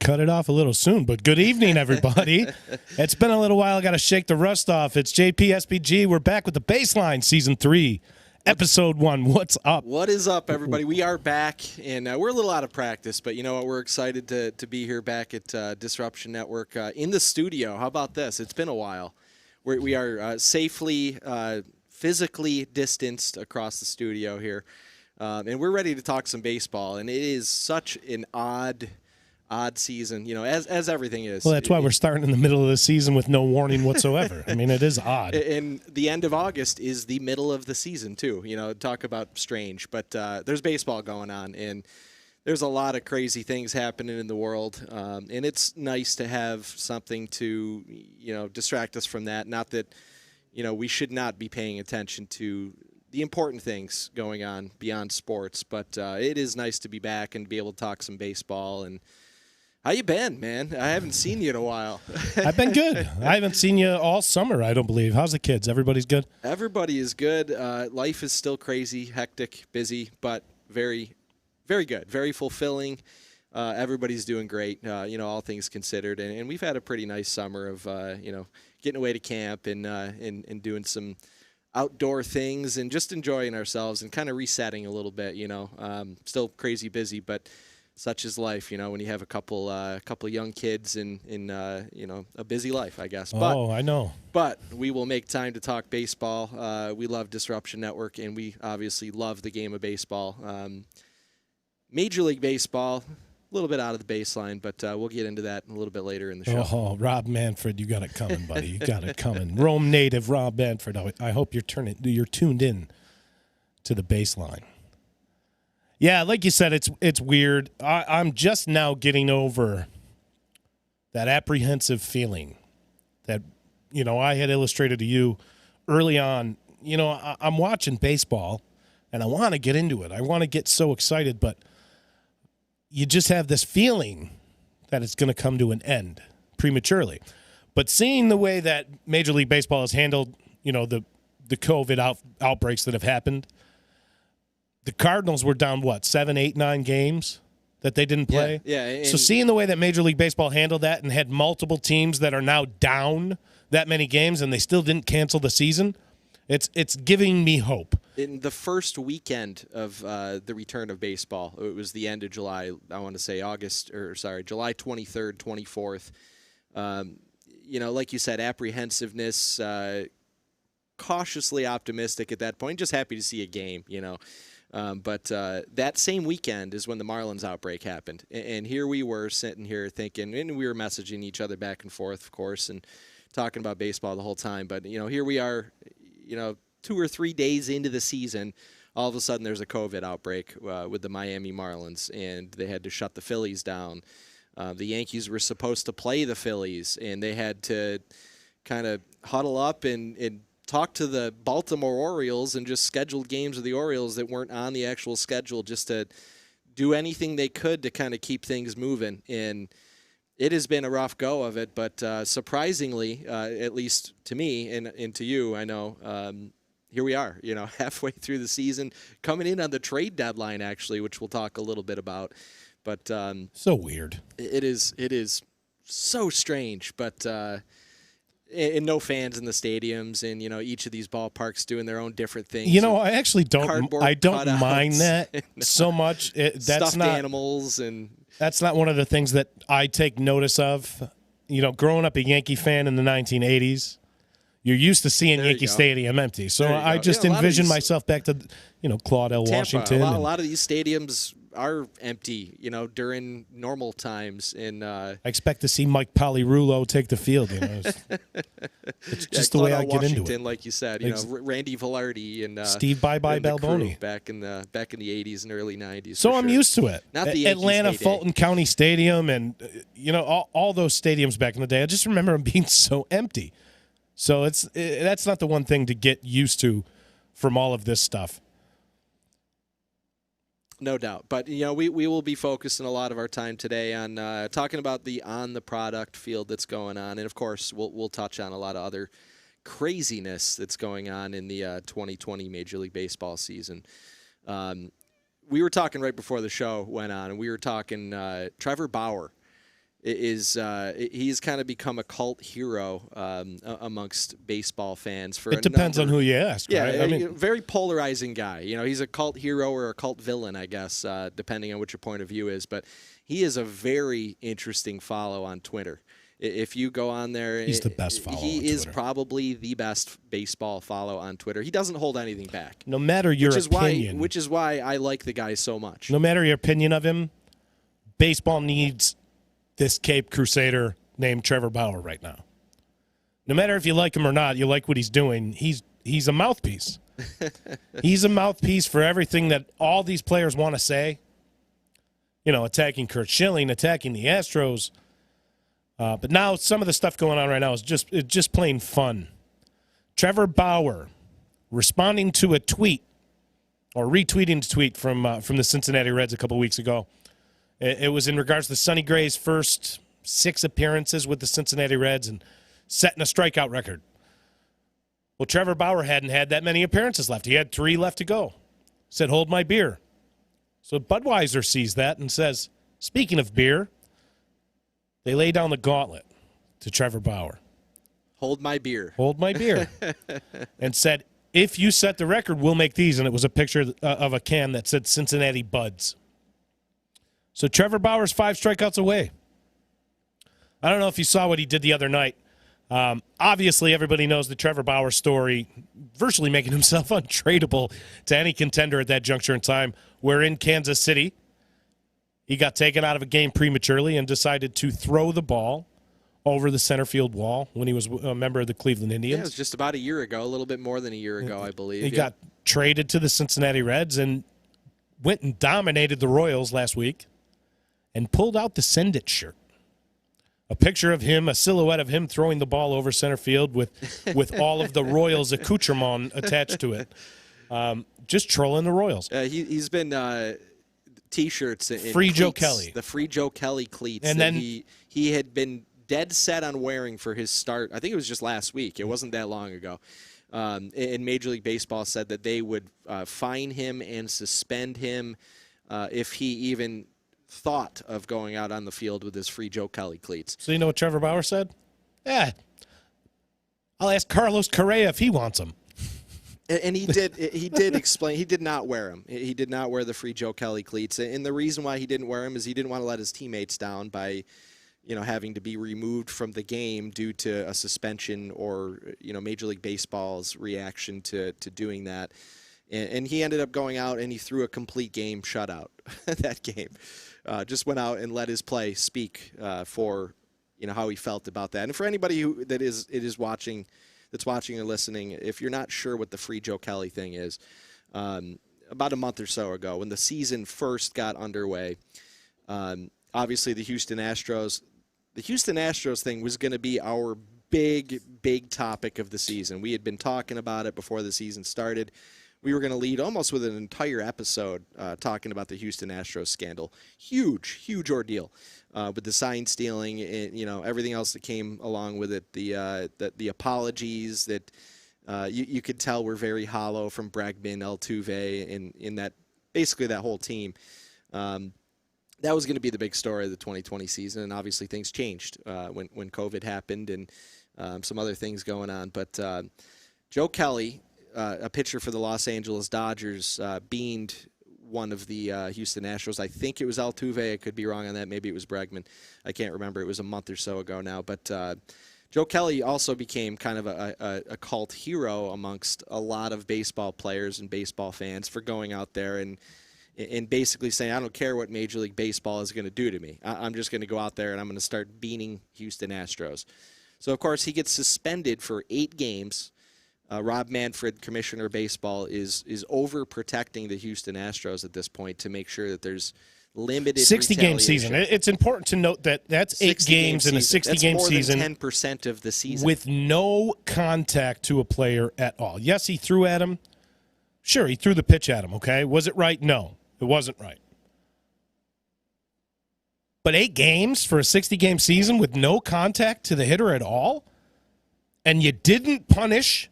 cut it off a little soon, but good evening, everybody. It's been a little while. I got to shake the rust off. It's JPSPG. We're back with the Baseline Season 3, Episode 1. What's up? What is up, everybody? We are back, and we're a little out of practice, but you know what? We're excited to be here back at Disruption Network in the studio. How about this? It's been a while. We are safely, physically distanced across the studio here, and we're ready to talk some baseball, and it is such an odd season, you know, as everything is. Well, that's why we're starting in the middle of the season with no warning whatsoever. I mean, it is odd. And the end of August is the middle of the season, too. You know, talk about strange. But there's baseball going on, and there's a lot of crazy things happening in the world. And it's nice to have something to, you know, distract us from that. Not that, you know, we should not be paying attention to the important things going on beyond sports. But it is nice to be back and be able to talk some baseball. And how you been, man? I haven't seen you in a while. I've been good. I haven't seen you all summer, I don't believe. How's the kids? Everybody's good? Everybody is good. Life is still crazy, hectic, busy, but very, very good, very fulfilling. Everybody's doing great, you know, all things considered. And we've had a pretty nice summer of, you know, getting away to camp and doing some outdoor things and just enjoying ourselves and kind of resetting a little bit, you know. Still crazy busy, but such is life, you know, when you have a couple young kids in you know, a busy life, I guess. Oh, I know. But we will make time to talk baseball. We love Disruption Network, and we obviously love the game of baseball. Major League Baseball, a little bit out of the baseline, but we'll get into that a little bit later in the show. Oh, Rob Manfred, you got it coming, buddy. You got it coming. Rome native Rob Manfred. I hope you're tuned in to the baseline. Yeah, like you said, it's weird. I'm just now getting over that apprehensive feeling that, you know, I had illustrated to you early on. You know, I'm watching baseball, and I want to get into it. I want to get so excited, but you just have this feeling that it's going to come to an end prematurely. But seeing the way that Major League Baseball has handled, you know, the COVID outbreaks that have happened, the Cardinals were down, 7, 8, 9 games that they didn't play? Yeah. So seeing the way that Major League Baseball handled that and had multiple teams that are now down that many games and they still didn't cancel the season, it's giving me hope. In the first weekend of the return of baseball, it was the end of July, I want to say July 23rd, 24th. You know, like you said, apprehensiveness, cautiously optimistic at that point, just happy to see a game, you know. But that same weekend is when the Marlins outbreak happened. And here we were sitting here thinking, and we were messaging each other back and forth, of course, and talking about baseball the whole time. But, you know, here we are, you know, 2 or 3 days into the season, all of a sudden there's a COVID outbreak with the Miami Marlins, and they had to shut the Phillies down. The Yankees were supposed to play the Phillies, and they had to kind of huddle up and talk to the Baltimore Orioles and just scheduled games of the Orioles that weren't on the actual schedule just to do anything they could to kind of keep things moving. And it has been a rough go of it, but surprisingly, at least to me and to you, I know, here we are, you know, halfway through the season, coming in on the trade deadline, actually, which we'll talk a little bit about. But so weird. It is so strange, but and no fans in the stadiums, and you know, each of these ballparks doing their own different things. You know, I actually don't cutouts mind that so much. That's stuffed not animals, and that's not one of the things that I take notice of. You know, growing up a Yankee fan in the 1980s, you're used to seeing Yankee Stadium empty. So I just envision myself back to, you know, Claude L. Tampa. Washington. A lot of these stadiums are empty, you know, during normal times. And I expect to see Mike Polirulo take the field. You know, it's just the way I get into it. Like you said, you know, Randy Velarde and Steve Bye Balboni back in the 80s and early 90s. So I'm used to it. Not the Atlanta Fulton County Stadium, and you know, all those stadiums back in the day. I just remember them being so empty. So that's not the one thing to get used to from all of this stuff. No doubt. But, you know, we will be focusing a lot of our time today on talking about the on-the-product field that's going on. And, of course, we'll touch on a lot of other craziness that's going on in the 2020 Major League Baseball season. We were talking right before the show went on, and we were talking Trevor Bauer he's kind of become a cult hero amongst baseball fans. It depends on who you ask. Yeah, right? I mean, very polarizing guy. He's a cult hero or a cult villain, I guess, depending on what your point of view is. But he is a very interesting follow on Twitter. If you go on there, he's the best follow. He is probably the best baseball follow on Twitter. He doesn't hold anything back. No matter your opinion. Which is why I like the guy so much. No matter your opinion of him, baseball needs this Cape Crusader named Trevor Bauer right now. No matter if you like him or not, you like what he's doing, he's a mouthpiece. He's a mouthpiece for everything that all these players want to say. Attacking Kurt Schilling, attacking the Astros. But now some of the stuff going on right now is just plain fun. Trevor Bauer responding to a tweet or retweeting a tweet from the Cincinnati Reds a couple weeks ago. It was in regards to Sonny Gray's first 6 appearances with the Cincinnati Reds and setting a strikeout record. Well, Trevor Bauer hadn't had that many appearances left. He had 3 left to go. Said, "Hold my beer." So Budweiser sees that and says, "Speaking of beer," they lay down the gauntlet to Trevor Bauer. Hold my beer. Hold my beer. And said, "If you set the record, we'll make these." And it was a picture of a can that said Cincinnati Buds. So Trevor Bauer's 5 strikeouts away. I don't know if you saw what he did the other night. Obviously, everybody knows the Trevor Bauer story, virtually making himself untradeable to any contender at that juncture in time. We're in Kansas City. He got taken out of a game prematurely and decided to throw the ball over the center field wall when he was a member of the Cleveland Indians. Yeah, it was just about a year ago, a little bit more than a year ago, I believe. He got traded to the Cincinnati Reds and went and dominated the Royals last week and pulled out the Send It shirt. A picture of him, a silhouette of him throwing the ball over center field with all of the Royals accoutrement attached to it. Just trolling the Royals. He's been T-shirts and Free cleats, Joe Kelly. The Free Joe Kelly cleats. And that then he had been dead set on wearing for his start. I think it was just last week. It wasn't that long ago. And Major League Baseball said that they would fine him and suspend him if he even thought of going out on the field with his Free Joe Kelly cleats. So you know what Trevor Bauer said? Yeah, I'll ask Carlos Correa if he wants them. And he did explain he did not wear them. He did not wear the Free Joe Kelly cleats. And the reason why he didn't wear them is he didn't want to let his teammates down by, having to be removed from the game due to a suspension or, Major League Baseball's reaction to doing that. And he ended up going out and he threw a complete game shutout that game. Just went out and let his play speak for, how he felt about that. And for anybody that's watching or listening, if you're not sure what the Free Joe Kelly thing is, about a month or so ago when the season first got underway, obviously the Houston Astros thing was going to be our big topic of the season. We had been talking about it before the season started. We were going to lead almost with an entire episode talking about the Houston Astros scandal. Huge ordeal with the sign stealing and everything else that came along with it. The apologies that you could tell were very hollow from Bregman, Altuve, and in that basically that whole team. That was going to be the big story of the 2020 season, and obviously things changed when COVID happened and some other things going on. But Joe Kelly, a pitcher for the Los Angeles Dodgers, beamed one of the Houston Astros. I think it was Altuve. I could be wrong on that. Maybe it was Bregman. I can't remember. It was a month or so ago now. But Joe Kelly also became kind of a cult hero amongst a lot of baseball players and baseball fans for going out there and basically saying, I don't care what Major League Baseball is going to do to me. I'm just going to go out there and I'm going to start beating Houston Astros. So, of course, he gets suspended for 8 games. Rob Manfred, Commissioner of Baseball, is overprotecting the Houston Astros at this point to make sure that there's limited 60-game season. It's important to note that that's 8 games in a 60-game season. That's more than 10% of the season. With no contact to a player at all. Yes, he threw at him. Sure, he threw the pitch at him, okay? Was it right? No, it wasn't right. But 8 games for a 60-game season with no contact to the hitter at all? And you didn't punish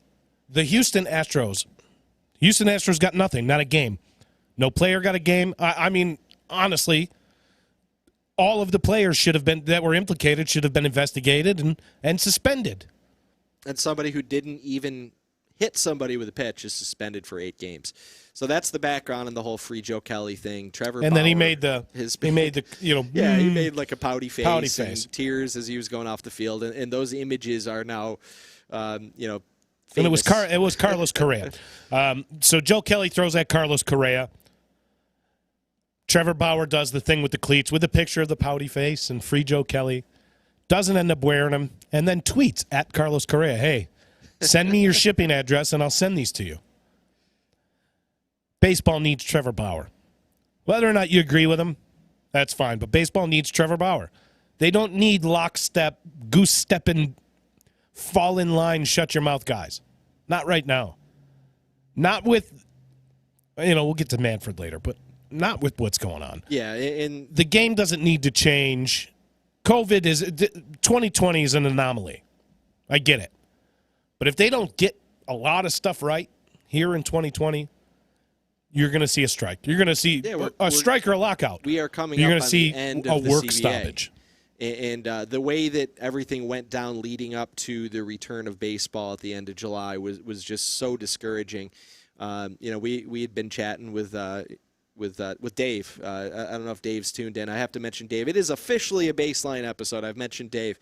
the Houston Astros. Houston Astros got nothing, not a game. No player got a game. I mean, honestly, all of the players that were implicated should have been investigated and suspended. And somebody who didn't even hit somebody with a pitch is suspended for 8 games. So that's the background on the whole Free Joe Kelly thing. Trevor and Bauer, then he made the he made like a pouty face and tears as he was going off the field, and those images are now famous. And it was Carlos Correa. So Joe Kelly throws at Carlos Correa. Trevor Bauer does the thing with the cleats with a picture of the pouty face, and Free Joe Kelly doesn't end up wearing them, and then tweets at Carlos Correa, "Hey, send me your shipping address and I'll send these to you." Baseball needs Trevor Bauer. Whether or not you agree with him, that's fine, but baseball needs Trevor Bauer. They don't need lockstep, goose-stepping, fall in line, shut your mouth guys. Not right now. Not with, we'll get to Manfred later, but not with what's going on. Yeah, and the game doesn't need to change. 2020 is an anomaly. I get it. But if they don't get a lot of stuff right here in 2020, you're going to see a strike. You're going to see a strike or a lockout. We are coming You're up going to on see the end a of the work CBA. stoppage. And the way that everything went down leading up to the return of baseball at the end of July was just so discouraging. We had been chatting with Dave. I don't know if Dave's tuned in. I have to mention Dave. It is officially a baseline episode. I've mentioned Dave.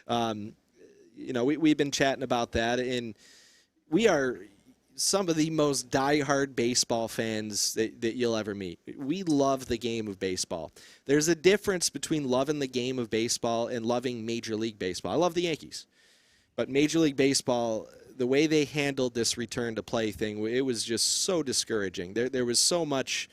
We've been chatting about that, and we are some of the most diehard baseball fans that you'll ever meet. We love the game of baseball. There's a difference between loving the game of baseball and loving Major League Baseball. I love the Yankees, but Major League Baseball, the way they handled this return to play thing, it was just so discouraging. There was so much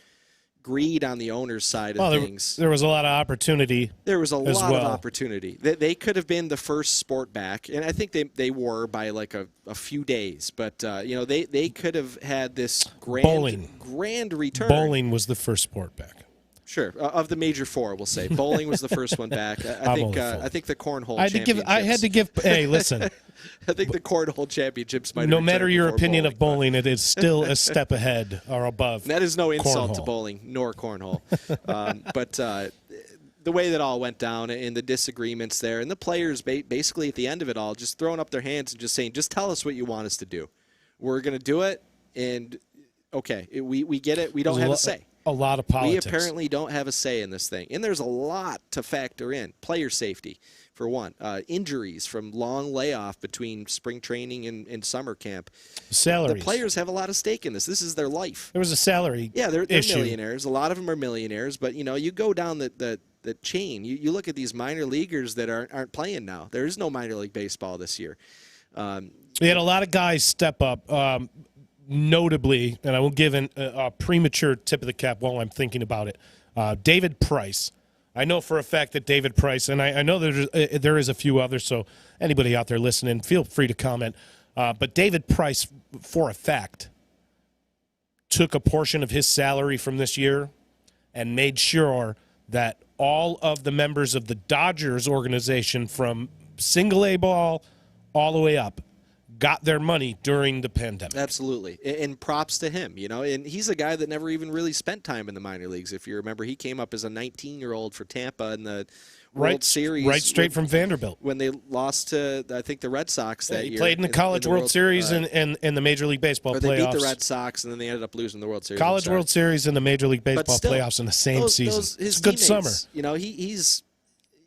greed on the owner's side of things. There was a lot of opportunity. There was a lot of opportunity. They could have been the first sport back, and I think they were by like a few days. But they could have had this grand return. Bowling was the first sport back. Sure, of the major 4, we'll say bowling was the first one back. I think the cornhole. I had to give. Hey, listen. I think the cornhole championships might. No matter your opinion of bowling, it is still a step ahead or above. That is no insult to cornhole. bowling nor cornhole, but the way that all went down and the disagreements there, and the players basically at the end of it all just throwing up their hands and just saying, "Just tell us what you want us to do. We're going to do it." And okay, we get it. We don't have a say. A lot of politics. We apparently don't have a say in this thing. And there's a lot to factor in. Player safety, for one. Injuries from long layoff between spring training and summer camp. Salaries. The players have a lot of stake in this. This is their life. There was a salary they're issue. millionaires. A lot of them are millionaires. But, you go down the chain. You look at these minor leaguers that aren't playing now. There is no minor league baseball this year. We had a lot of guys step up. Notably, and I will give a premature tip of the cap while I'm thinking about it, David Price. I know for a fact that David Price, and I know there is a few others, so anybody out there listening, feel free to comment. But David Price, for a fact, took a portion of his salary from this year and made sure that all of the members of the Dodgers organization from single A ball all the way up got their money during the pandemic. Absolutely. And props to him, and he's a guy that never even really spent time in the minor leagues. If you remember, he came up as a 19-year-old for Tampa in the World Series. Right straight from Vanderbilt. When they lost to, I think, the Red Sox that year. He played in the College World Series and the Major League Baseball playoffs. They beat the Red Sox, and then they ended up losing the World Series. College World Series and the Major League Baseball playoffs in the same season. It's a good summer.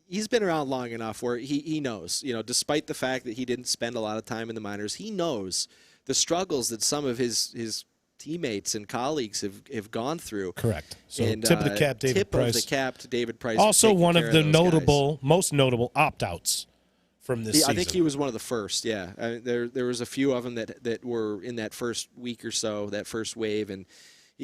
He's been around long enough where he knows, despite the fact that he didn't spend a lot of time in the minors, he knows the struggles that some of his teammates and colleagues have gone through. Correct. So and, tip of the cap, David Price. Tip of the cap to David Price. Also one of the most notable opt-outs from this season. I think he was one of the first, yeah. There was a few of them that were in that first week or so, that first wave, and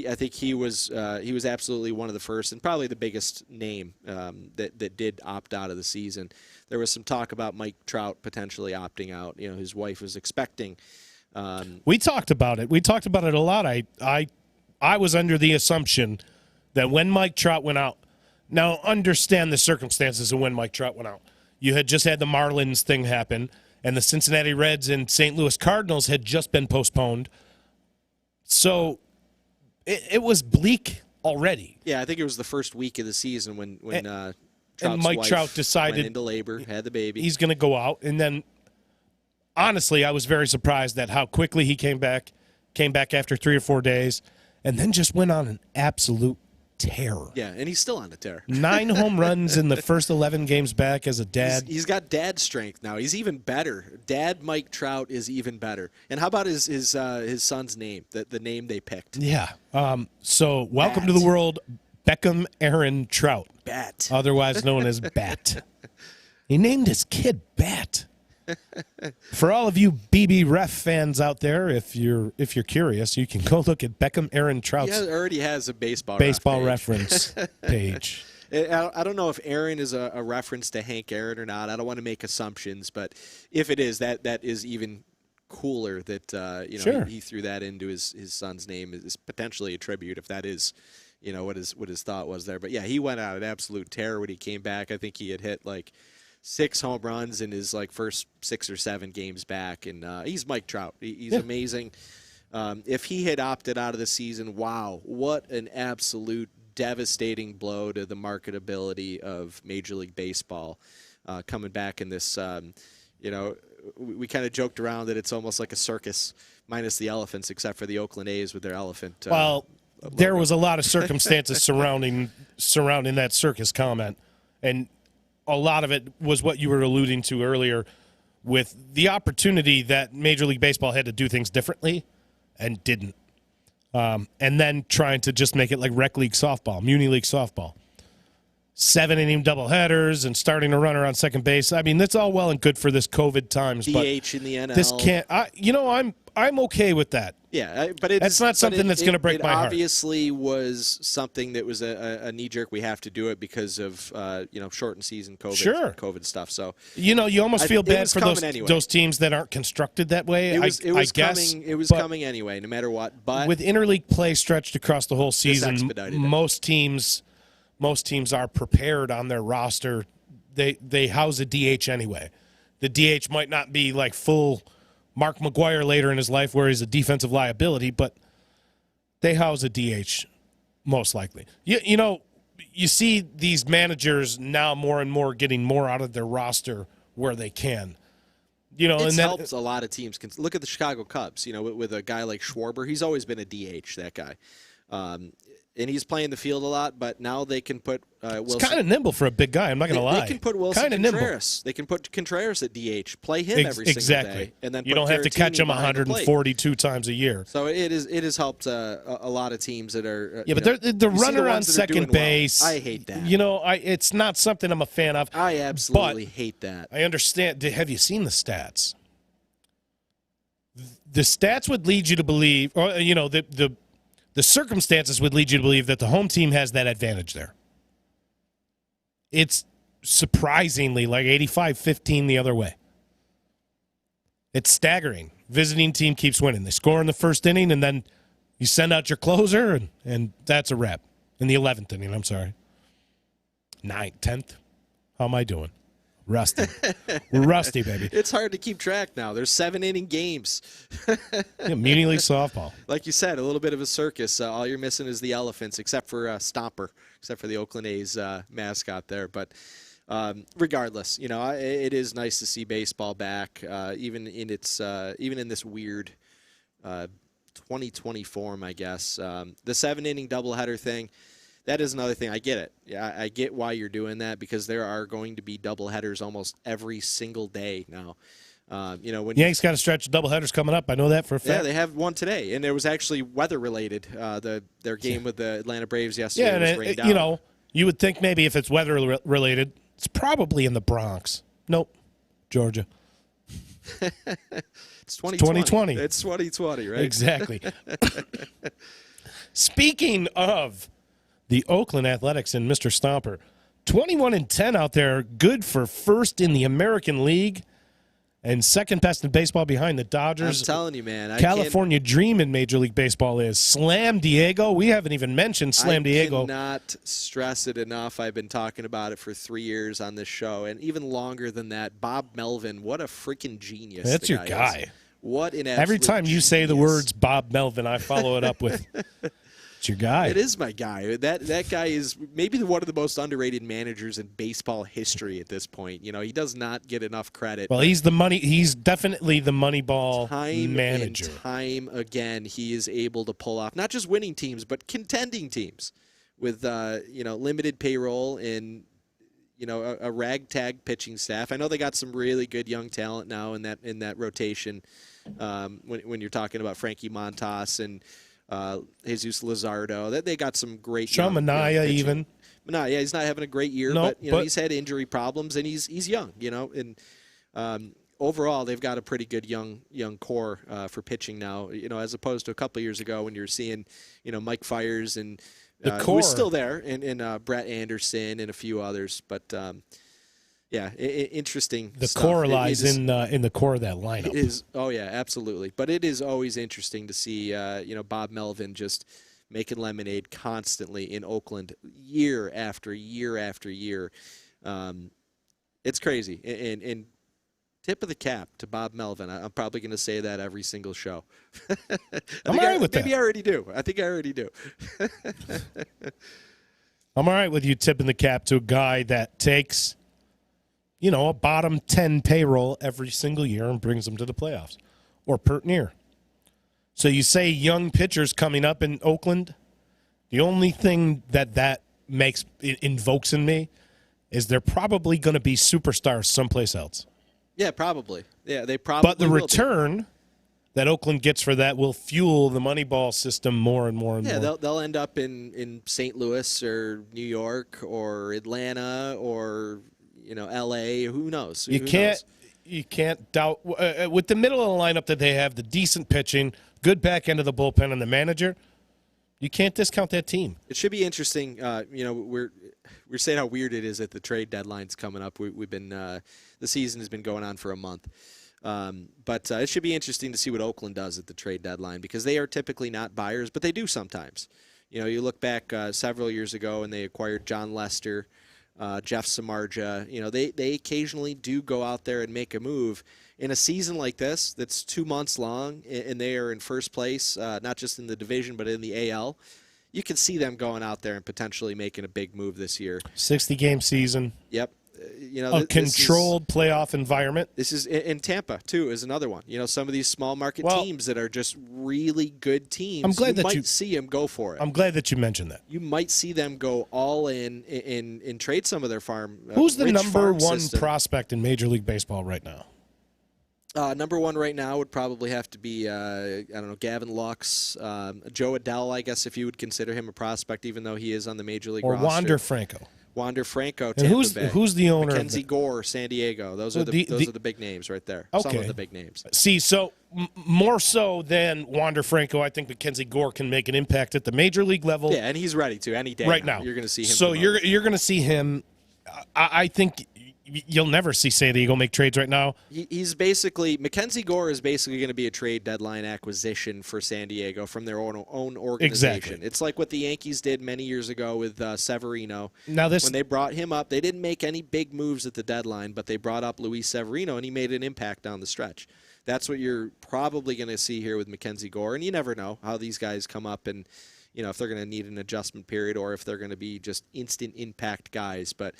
I think he was absolutely one of the first and probably the biggest name that did opt out of the season. There was some talk about Mike Trout potentially opting out. His wife was expecting. We talked about it. We talked about it a lot. I was under the assumption that when Mike Trout went out, now understand the circumstances of when Mike Trout went out. You had just had the Marlins thing happen, and the Cincinnati Reds and St. Louis Cardinals had just been postponed. So it was bleak already. Yeah, I think it was the first week of the season when Trout's Mike wife Trout decided went into labor, had the baby. he's going to go out. And then, honestly, I was very surprised at how quickly he came back after 3 or 4 days, and then just went on an absolute tear. Yeah, and he's still on the tear. 9 home runs in the first 11 games back as a dad. He's got dad strength now. He's even better. Dad Mike Trout is even better. And how about his son's name, the name they picked? Yeah. So welcome to Bat. the world, Beckham Aaron Trout, Bat. otherwise known as Bat. He named his kid Bat. For all of you BB Ref fans out there, if you're curious, you can go look at Beckham Aaron Trout's He already has a baseball reference page. I don't know if Aaron is a reference to Hank Aaron or not. I don't want to make assumptions, but if it is, that is even cooler that Sure. he threw that into his son's name is potentially a tribute if that is what his thought was there. But yeah, he went out an absolute tear when he came back. I think he had hit like 6 home runs in his first 6 or 7 games back, and he's Mike Trout. He's amazing. If he had opted out of the season, wow, what an absolute devastating blow to the marketability of Major League Baseball coming back in this. We kind of joked around that it's almost like a circus minus the elephants, except for the Oakland A's with their elephant. There was a lot of circumstances surrounding that circus comment, and a lot of it was what you were alluding to earlier with the opportunity that Major League Baseball had to do things differently and didn't. And then trying to just make it like rec league softball, muni league softball. 7-inning doubleheaders and starting a runner on second base. I mean, that's all well and good for this COVID times. DH but in the NL. This can't. I'm okay with that. Yeah, but that's not something that's going to break my heart. It obviously was something that was a knee jerk. We have to do it because of shortened season COVID stuff. So you almost feel bad for those teams that aren't constructed that way. It was coming. It was coming anyway, no matter what. But with interleague play stretched across the whole season, most teams are prepared on their roster. They house a DH anyway. The DH might not be like full Mark McGuire later in his life where he's a defensive liability, but they house a DH most likely. You see these managers now more and more getting more out of their roster where they can. It's helped a lot of teams. Look at the Chicago Cubs, with a guy like Schwarber. He's always been a DH, that guy. And he's playing the field a lot, but now they can put Wilson. It's kind of nimble for a big guy. I'm not going to lie. They can put Wilson Contreras. They can put Contreras at DH. Play him every single day, and then you don't have to catch him 142 times a year. So it has helped a lot of teams that are. But the runner on second base. Well. I hate that. It's not something I'm a fan of. I absolutely hate that. I understand. Have you seen the stats? The stats would lead you to believe, or the circumstances would lead you to believe that the home team has that advantage there. It's surprisingly like 85-15 the other way. It's staggering. Visiting team keeps winning. They score in the first inning, and then you send out your closer, and that's a wrap. In the 11th inning, I'm sorry. 9th, 10th. How am I doing? Rusty. We're rusty, baby. It's hard to keep track now. There's 7-inning games. Muni league softball. Like you said, a little bit of a circus. All you're missing is the elephants, except for Stomper, except for the Oakland A's mascot there. But regardless, it is nice to see baseball back, even in this weird 2020 form, I guess. The 7-inning doubleheader thing. That is another thing. I get it. Yeah, I get why you're doing that because there are going to be doubleheaders almost every single day now. When Yanks got a stretch of doubleheaders coming up. I know that for a fact. Yeah, they have one today, and it was actually weather related. Their game with the Atlanta Braves yesterday was rained out. You would think maybe if it's weather related, it's probably in the Bronx. Nope, Georgia. It's 2020. It's 2020, right? Exactly. Speaking of the Oakland Athletics and Mr. Stomper, 21-10 out there, good for first in the American League and second best in baseball behind the Dodgers. I'm telling you, man. California dream in Major League Baseball is Slam Diego. We haven't even mentioned Slam Diego. I cannot stress it enough. I've been talking about it for 3 years on this show, and even longer than that. Bob Melvin, what a freaking genius. That's your guy. What an absolute Every time you say the words Bob Melvin, I follow it up with It's your guy. It is my guy. That guy is maybe one of the most underrated managers in baseball history at this point. You know, he does not get enough credit. Well, he's definitely the Moneyball manager. And time again, he is able to pull off not just winning teams, but contending teams with limited payroll and a ragtag pitching staff. I know they got some really good young talent now in that rotation. When you're talking about Frankie Montas and Jesus Luzardo, that they got some great. Sean Manaea even. Manaea, he's not having a great year, but he's had injury problems and he's young. And overall they've got a pretty good young core for pitching now. As opposed to a couple of years ago when you're seeing Mike Fiers and who's still there and Brett Anderson and a few others, but. Interesting. The core lies in the core of that lineup. It is. Oh yeah, absolutely. But it is always interesting to see Bob Melvin just making lemonade constantly in Oakland, year after year after year. It's crazy. And tip of the cap to Bob Melvin. I'm probably going to say that every single show. I'm all right with that. Maybe I already do. I think I already do. I'm all right with you tipping the cap to a guy that takes a bottom 10 payroll every single year and brings them to the playoffs or pert near. So you say young pitchers coming up in Oakland, the only thing that invokes in me is they're probably going to be superstars someplace else. Yeah, probably. Yeah, they probably But the return that Oakland gets for that will fuel the Moneyball system more and more and more. Yeah, they'll end up in St. Louis or New York or Atlanta or L.A., who knows? You can't doubt with the middle of the lineup that they have, the decent pitching, good back end of the bullpen, and the manager. You can't discount that team. It should be interesting. We're saying how weird it is that the trade deadline's coming up. We've been the season has been going on for a month, but it should be interesting to see what Oakland does at the trade deadline because they are typically not buyers, but they do sometimes. You look back several years ago and they acquired John Lester. Jeff Samardzija, they occasionally do go out there and make a move. In a season like this that's 2 months long and they are in first place, not just in the division but in the AL, you can see them going out there and potentially making a big move this year. 60-game season. Yep. A controlled playoff environment. This is in Tampa too. Is another one. Some of these small market teams that are just really good teams. I'm glad you might see them go for it. I'm glad that you mentioned that. You might see them go all in trade some of their farm. Who's the number one prospect in Major League Baseball right now? Number one right now would probably have to be Gavin Lux, Joe Adele. I guess if you would consider him a prospect, even though he is on the Major League roster. Or Wander Franco. Wander Franco, Tampa Bay. Who's the owner? Mackenzie Gore, San Diego. Those are the big names right there. Okay. Some of the big names. See, so more so than Wander Franco, I think Mackenzie Gore can make an impact at the major league level. Yeah, and he's ready to any day. Right now, you're going to see him. So you're going to see him. I think you'll never see San Diego make trades right now. He's basically Mackenzie Gore is basically going to be a trade deadline acquisition for San Diego from their own organization. Exactly. It's like what the Yankees did many years ago with Severino. Now when they brought him up, they didn't make any big moves at the deadline, but they brought up Luis Severino and he made an impact down the stretch. That's what you're probably going to see here with Mackenzie Gore, and you never know how these guys come up and if they're going to need an adjustment period or if they're going to be just instant impact guys, but.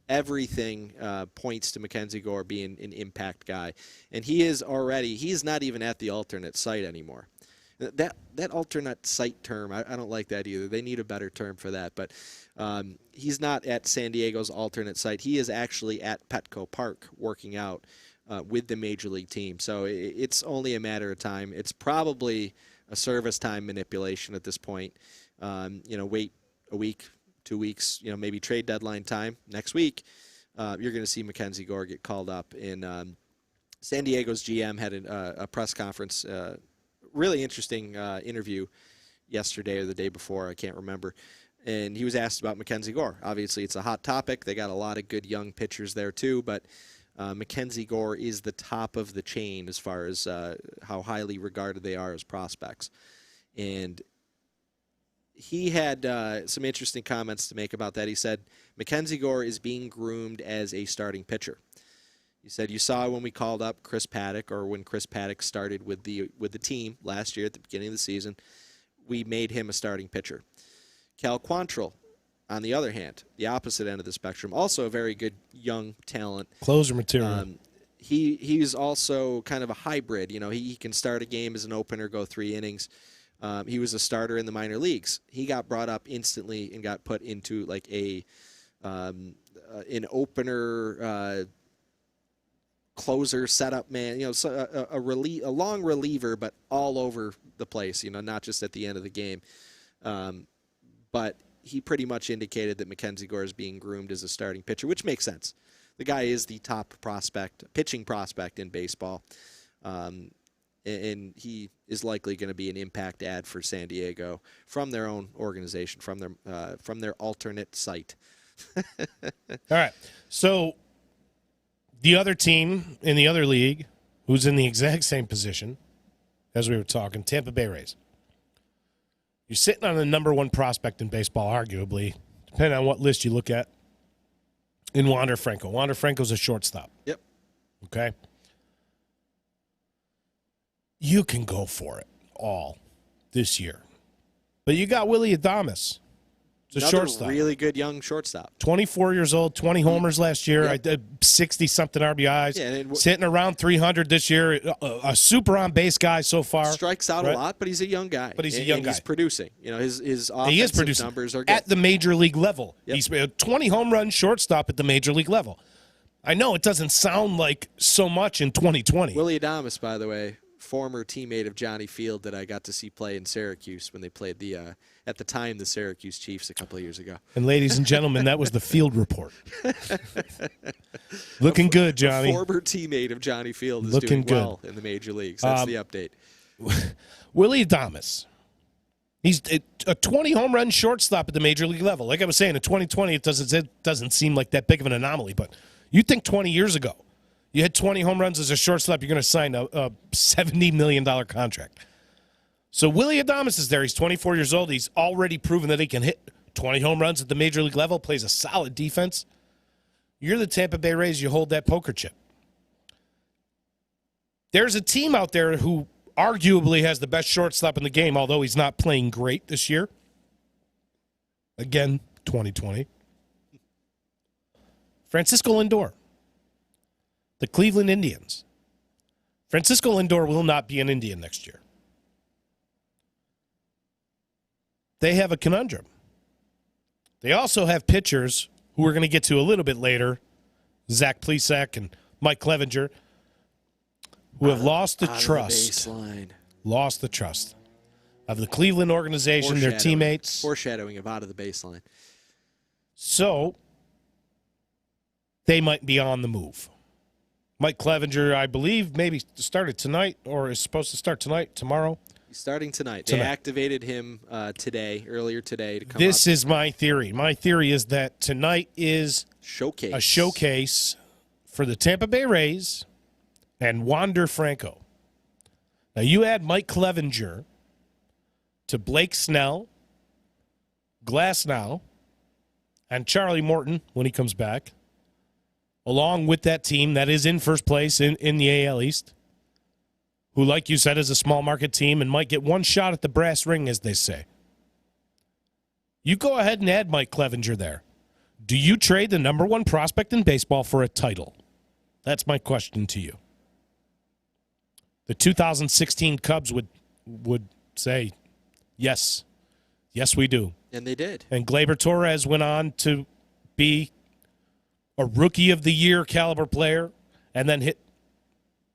Everything points to Mackenzie Gore being an impact guy. And he's not even at the alternate site anymore. That alternate site term, I don't like that either. They need a better term for that. But he's not at San Diego's alternate site. He is actually at Petco Park working out with the Major League team. So it's only a matter of time. It's probably a service time manipulation at this point. Wait a week, 2 weeks, maybe trade deadline time next week, you're going to see Mackenzie Gore get called up. And San Diego's GM had a press conference, really interesting interview yesterday or the day before, I can't remember. And he was asked about Mackenzie Gore. Obviously, it's a hot topic. They got a lot of good young pitchers there too, but Mackenzie Gore is the top of the chain as far as how highly regarded they are as prospects. And he had some interesting comments to make about that. He said, Mackenzie Gore is being groomed as a starting pitcher. He said, you saw when we called up Chris Paddock, or when Chris Paddock started with the team last year at the beginning of the season, we made him a starting pitcher. Cal Quantrill, on the other hand, the opposite end of the spectrum, also a very good young talent. Closer material. He's also kind of a hybrid. He can start a game as an opener, go 3 innings. He was a starter in the minor leagues. He got brought up instantly and got put into like an opener closer setup man. So a long reliever, but all over the place. Not just at the end of the game. But he pretty much indicated that Mackenzie Gore is being groomed as a starting pitcher, which makes sense. The guy is the top pitching prospect in baseball. And he is likely going to be an impact ad for San Diego from their own organization, from their alternate site. All right. So the other team in the other league, who's in the exact same position as we were talking, Tampa Bay Rays. You're sitting on the number 1 prospect in baseball, arguably, depending on what list you look at, in Wander Franco. Wander Franco's a shortstop. Yep. Okay? You can go for it all this year. But you got Willie Adames. It's a shortstop. Really good young shortstop. 24 years old, 20 homers last year. I did 60-something RBIs. Yeah, sitting around 300 this year. A super on-base guy so far. Strikes out a lot, but he's a young guy. But he's a young guy. He's producing. His offensive numbers are good. At the major league level. Yep. He's a 20 home run shortstop at the major league level. I know it doesn't sound like so much in 2020. Willie Adames, by the way, former teammate of Johnny Field that I got to see play in Syracuse when they played at the time, the Syracuse Chiefs a couple of years ago. And ladies and gentlemen, that was the field report. Looking good, Johnny. A former teammate of Johnny Field is doing well in the major leagues. That's the update. Willie Adames. He's a 20 home run shortstop at the major league level. Like I was saying, in 2020, it doesn't seem like that big of an anomaly. But you think 20 years ago, you had 20 home runs as a shortstop, you're going to sign a $70 million contract. So Willie Adames is there. He's 24 years old. He's already proven that he can hit 20 home runs at the major league level, plays a solid defense. You're the Tampa Bay Rays. You hold that poker chip. There's a team out there who arguably has the best shortstop in the game, although he's not playing great this year. Again, 2020. Francisco Lindor. The Cleveland Indians. Francisco Lindor will not be an Indian next year. They have a conundrum. They also have pitchers who we're going to get to a little bit later, Zach Plesac and Mike Clevenger, who have lost the trust. Lost the trust of the Cleveland organization, their teammates. Foreshadowing of out of the baseline. So they might be on the move. Mike Clevenger, I believe, maybe started tonight or is supposed to start tonight, tomorrow. He's starting tonight. They activated him earlier today to come This is my theory. My theory is that tonight is a showcase for the Tampa Bay Rays and Wander Franco. Now, you add Mike Clevenger to Blake Snell, Glasnow, and Charlie Morton when he comes back, along with that team that is in first place in the AL East, who, like you said, is a small market team and might get one shot at the brass ring, as they say. You go ahead and add Mike Clevenger there. Do you trade the number 1 prospect in baseball for a title? That's my question to you. The 2016 Cubs would say, yes. Yes, we do. And they did. And Gleyber Torres went on to be a Rookie of the Year caliber player and then hit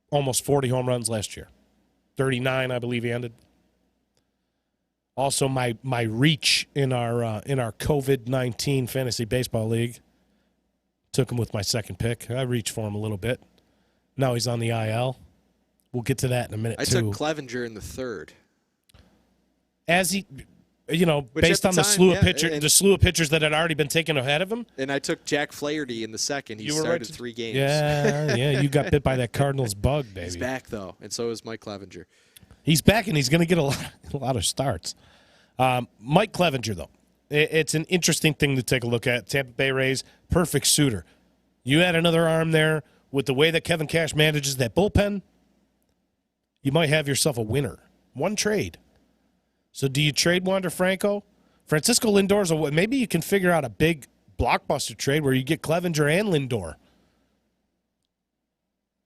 almost 40 home runs last year. 39, I believe he ended. Also, my reach in our COVID-19 fantasy baseball league took him with my second pick. I reached for him a little bit. Now he's on the IL. We'll get to that in a minute, I took Clevenger in the 3rd. As he, based on the slew of pitchers that had already been taken ahead of him. And I took Jack Flaherty in the 2nd. He started 3 games. Yeah, you got bit by that Cardinals bug, baby. He's back, though, and so is Mike Clevenger. He's back, and he's going to get a lot of starts. Mike Clevenger, though, it's an interesting thing to take a look at. Tampa Bay Rays, perfect suitor. You add another arm there with the way that Kevin Cash manages that bullpen, you might have yourself a winner. One trade. So do you trade Wander Franco? Francisco Lindor's maybe you can figure out a big blockbuster trade where you get Clevenger and Lindor.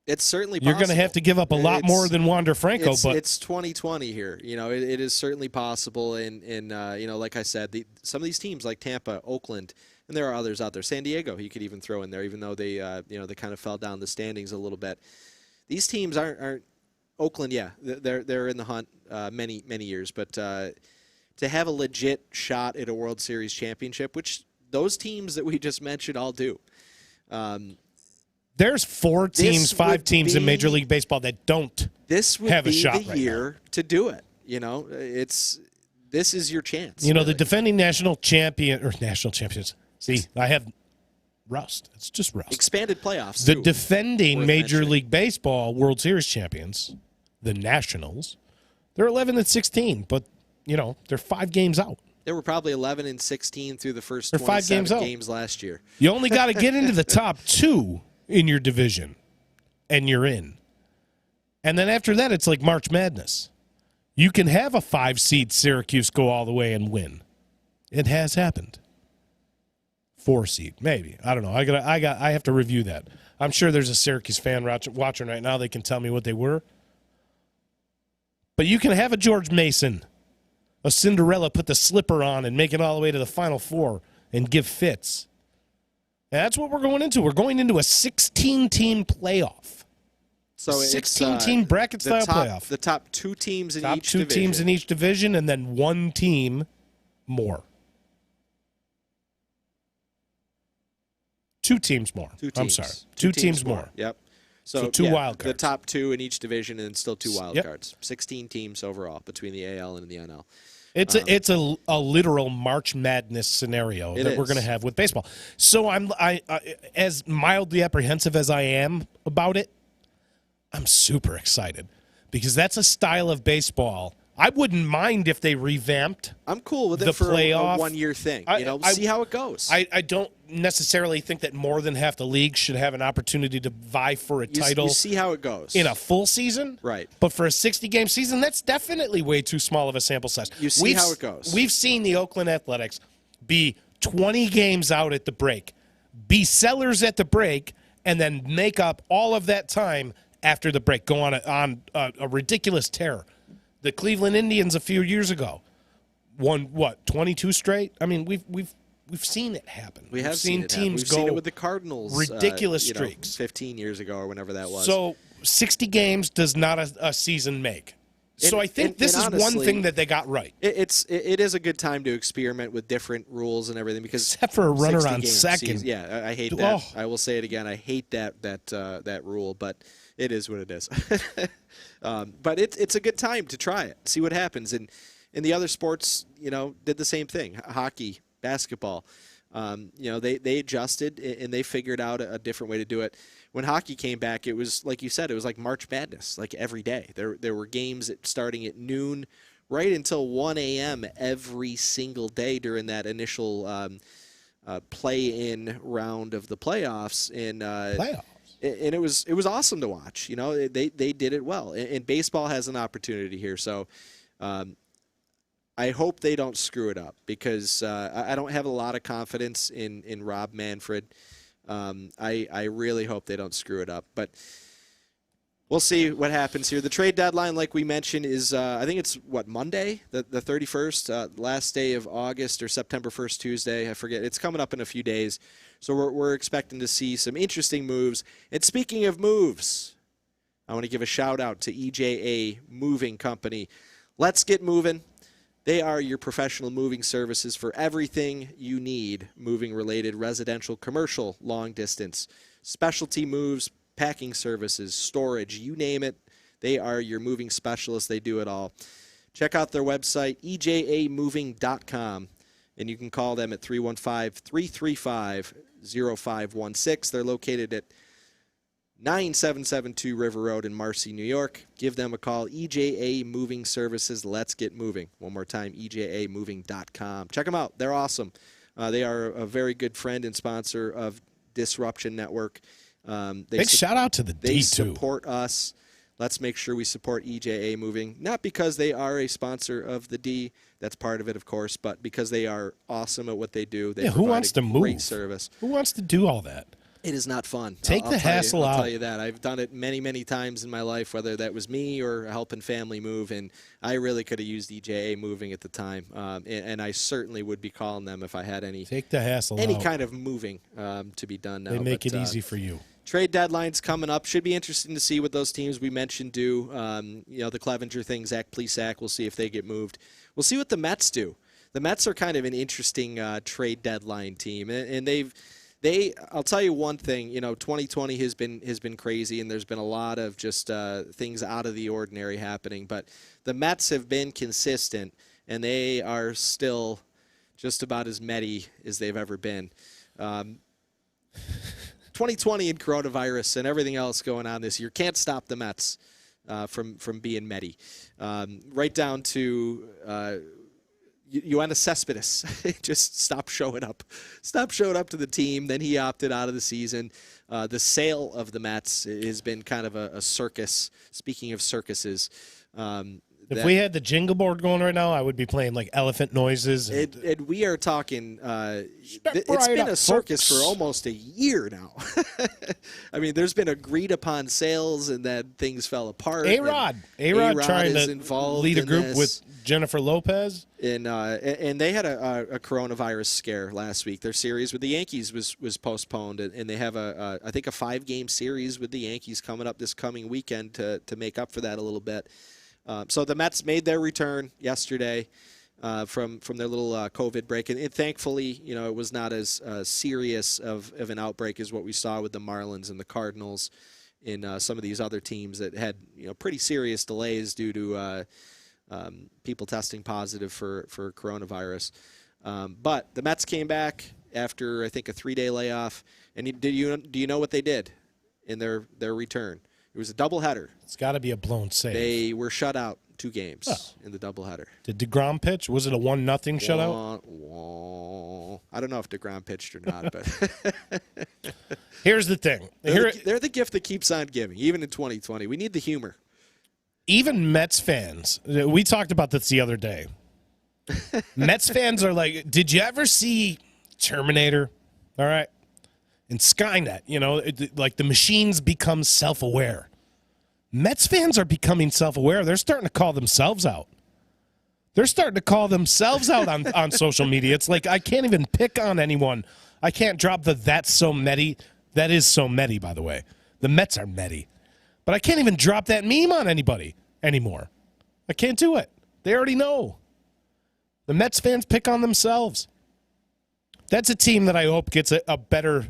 It's certainly possible. You're going to have to give up a lot more than Wander Franco, but it's 2020 here. It is certainly possible. And like I said, some of these teams like Tampa, Oakland, and there are others out there. San Diego, you could even throw in there, even though they kind of fell down the standings a little bit. These teams aren't Oakland. Yeah, they're in the hunt many years, but to have a legit shot at a World Series championship, which those teams that we just mentioned all do. There's 5 teams in Major League Baseball that don't have a shot right now. This would be the year to do it. This is your chance. Really. The defending national champions. See, I have rust. It's just rust. Expanded playoffs. The defending Major League Baseball World Series champions, the Nationals, they're 11-16, but they're 5 games out. They were probably 11-16 through the first 27 games last year. You only got to get into the top 2 in your division, and you're in. And then after that, it's like March Madness. You can have a 5-seed Syracuse go all the way and win. It has happened. 4-seed, maybe. I don't know. I have to review that. I'm sure there's a Syracuse fan watching right now. They can tell me what they were. But you can have a George Mason, a Cinderella, put the slipper on and make it all the way to the Final Four and give fits. And that's what we're going into. We're going into a 16-team playoff. So 16-team bracket-style playoff. The top 2 teams in each division. Top 2 teams in each division, and then 1 team more. 2 teams more. 2 teams. I'm sorry. 2 teams more. Yep. So 2 wild cards. The top 2 in each division, and still 2 wild cards. 16 teams overall between the AL and the NL. It's a literal March Madness scenario that we're going to have with baseball. So I as mildly apprehensive as I am about it, I'm super excited because that's a style of baseball. I wouldn't mind if they revamped. I'm cool with it for playoff. a 1-year thing. See how it goes. I don't necessarily think that more than half the league should have an opportunity to vie for a title. You see how it goes in a full season, right? But for a 60-game season, that's definitely way too small of a sample size. You see how it goes. We've seen the Oakland Athletics be 20 games out at the break, be sellers at the break, and then make up all of that time after the break. Go on a ridiculous tear. The Cleveland Indians a few years ago won 22 straight. I mean, we've seen it happen. We've seen teams go. We've seen it with the Cardinals. Ridiculous streaks. 15 years ago or whenever that was. So 60 games does not a season make. So I think this is honestly, one thing that they got right. It is a good time to experiment with different rules and everything because except for a runner on second. Yeah, I hate that. I will say it again. I hate that rule, but it is what it is. But it's a good time to try it, see what happens. And the other sports, did the same thing. Hockey, basketball, they adjusted and they figured out a different way to do it. When hockey came back, it was like you said, it was like March Madness, like every day. There were games starting at noon, right until 1 a.m. every single day during that initial play-in round of the playoffs. And and it was awesome to watch. They did it well. And baseball has an opportunity here, so I hope they don't screw it up because I don't have a lot of confidence in Rob Manfred. I really hope they don't screw it up, but we'll see what happens here. The trade deadline, like we mentioned, is I think it's Monday, the 31st, last day of August, or September 1st, Tuesday. I forget. It's coming up in a few days, so we're expecting to see some interesting moves. And speaking of moves, I want to give a shout out to EJA Moving Company. Let's get moving. They are your professional moving services for everything you need, moving-related, residential, commercial, long-distance, specialty moves, packing services, storage, you name it. They are your moving specialists. They do it all. Check out their website, ejamoving.com, and you can call them at 315-335-0516. They're located at 9772 River Road in Marcy, New York. Give them a call. EJA Moving Services. Let's get moving. One more time, ejamoving.com. Check them out. They're awesome. They are a very good friend and sponsor of Disruption Network. Big shout out to the D, They too. support us let's make sure we support EJA moving, not because they are a sponsor of the D, that's part of it, of course, but because they are awesome at what they do. They who wants to great move? Service. Who wants to do all that? It is not fun. Take the hassle out. I'll tell you that. I've done it many, many times in my life, whether that was me or helping family move, and I really could have used EJA moving at the time, and I certainly would be calling them if I had any Take the hassle any out. kind of moving to be done now. They make it easy for you. Trade deadline's coming up. Should be interesting to see what those teams we mentioned do. The Clevenger thing, Zach Plesac, we'll see if they get moved. We'll see what the Mets do. The Mets are kind of an interesting trade deadline team, and I'll tell you one thing. 2020 has been crazy, and there's been a lot of just things out of the ordinary happening. But the Mets have been consistent, and they are still just about as Mets as they've ever been. 2020 and coronavirus and everything else going on this year can't stop the Mets from being Mets. Right down to Yoenis Cespedes just stopped showing up to the team. Then he opted out of the season. The sale of the Mets has been kind of a circus. Speaking of circuses, if we had the jingle board going right now, I would be playing like elephant noises. And we are talking. It's been a circus for almost a year now. I mean, there's been agreed upon sales, and then things fell apart. A-Rod trying to lead a group with Jennifer Lopez, and they had a coronavirus scare last week. Their series with the Yankees was postponed, and they have I think a 5-game series with the Yankees coming up this coming weekend to make up for that a little bit. So the Mets made their return yesterday from their little COVID break, and thankfully, it was not as serious of an outbreak as what we saw with the Marlins and the Cardinals and some of these other teams that had pretty serious delays due to people testing positive for coronavirus. But the Mets came back after I think a 3-day layoff, and do you know what they did in their return? It was a doubleheader. It's got to be a blown save. They were shut out 2 games in the doubleheader. Did DeGrom pitch? Was it a 1-0 shutout? I don't know if DeGrom pitched or not, but here's the thing. They're the gift that keeps on giving, even in 2020. We need the humor. Even Mets fans, we talked about this the other day. Mets fans are like, did you ever see Terminator? All right. And Skynet, like the machines become self-aware. Mets fans are becoming self-aware. They're starting to call themselves out. They're starting to call themselves out on social media. It's like I can't even pick on anyone. I can't drop that's so Mets. That is so Mets, by the way. The Mets are Mets. But I can't even drop that meme on anybody anymore. I can't do it. They already know. The Mets fans pick on themselves. That's a team that I hope gets a better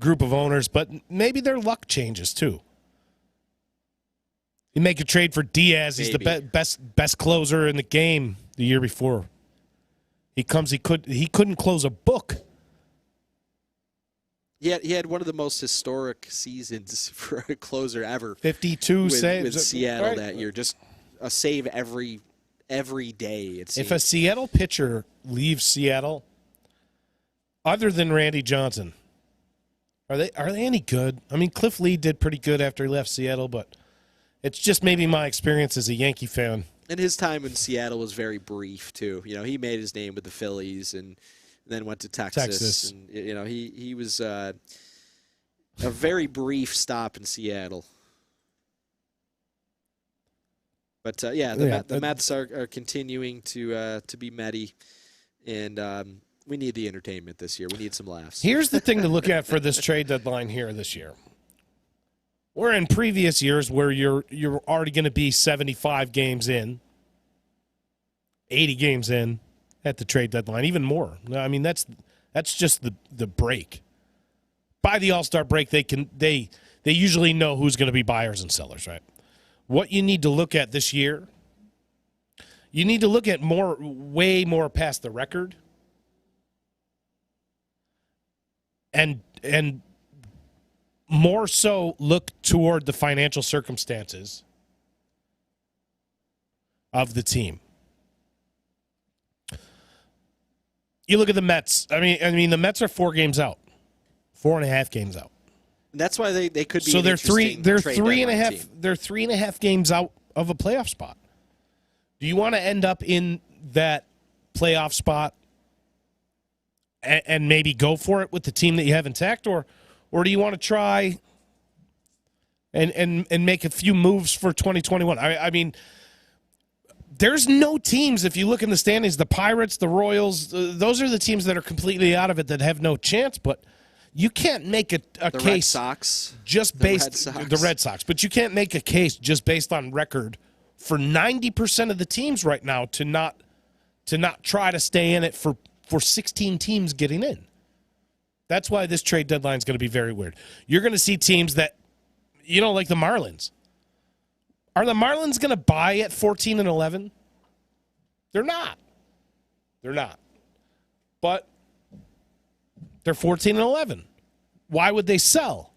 group of owners, but maybe their luck changes too. You make a trade for Diaz. He's the best closer in the game the year before. He couldn't close a book. Yeah, he had one of the most historic seasons for a closer ever. 52 saves with Seattle that year. Just a save every day, it seems. If a Seattle pitcher leaves Seattle, other than Randy Johnson, are they any good? I mean, Cliff Lee did pretty good after he left Seattle, but it's just maybe my experience as a Yankee fan. And his time in Seattle was very brief too. He made his name with the Phillies and then went to Texas. And he was a very brief stop in Seattle. But the Mets are continuing to be Mets, and we need the entertainment this year. We need some laughs. Here's the thing to look at for this trade deadline here this year. We're in previous years where you're already going to be 75 games in, 80 games in at the trade deadline, even more. I mean, that's just the break. By the All-Star break, they usually know who's going to be buyers and sellers, right? What you need to look at this year, you need to look at way more past the record. And more so look toward the financial circumstances of the team. You look at the Mets. I mean, the Mets are 4 games out, 4.5 games out. That's why they could be. So an they're interesting they're trade three and a deadline half team. they're 3.5 games out of a playoff spot. Do you want to end up in that playoff spot and maybe go for it with the team that you have intact, or do you want to try and make a few moves for 2021? I mean, there's no teams, if you look in the standings, the Pirates, the Royals, those are the teams that are completely out of it that have no chance, but you can't make a The case Red Sox, just based the Red Sox, but you can't make a case just based on record for 90% of the teams right now to not try to stay in it for 16 teams getting in. That's why this trade deadline is going to be very weird. You're going to see teams that, like the Marlins. Are the Marlins going to buy at 14-11? They're not. They're not. But they're 14-11. Why would they sell?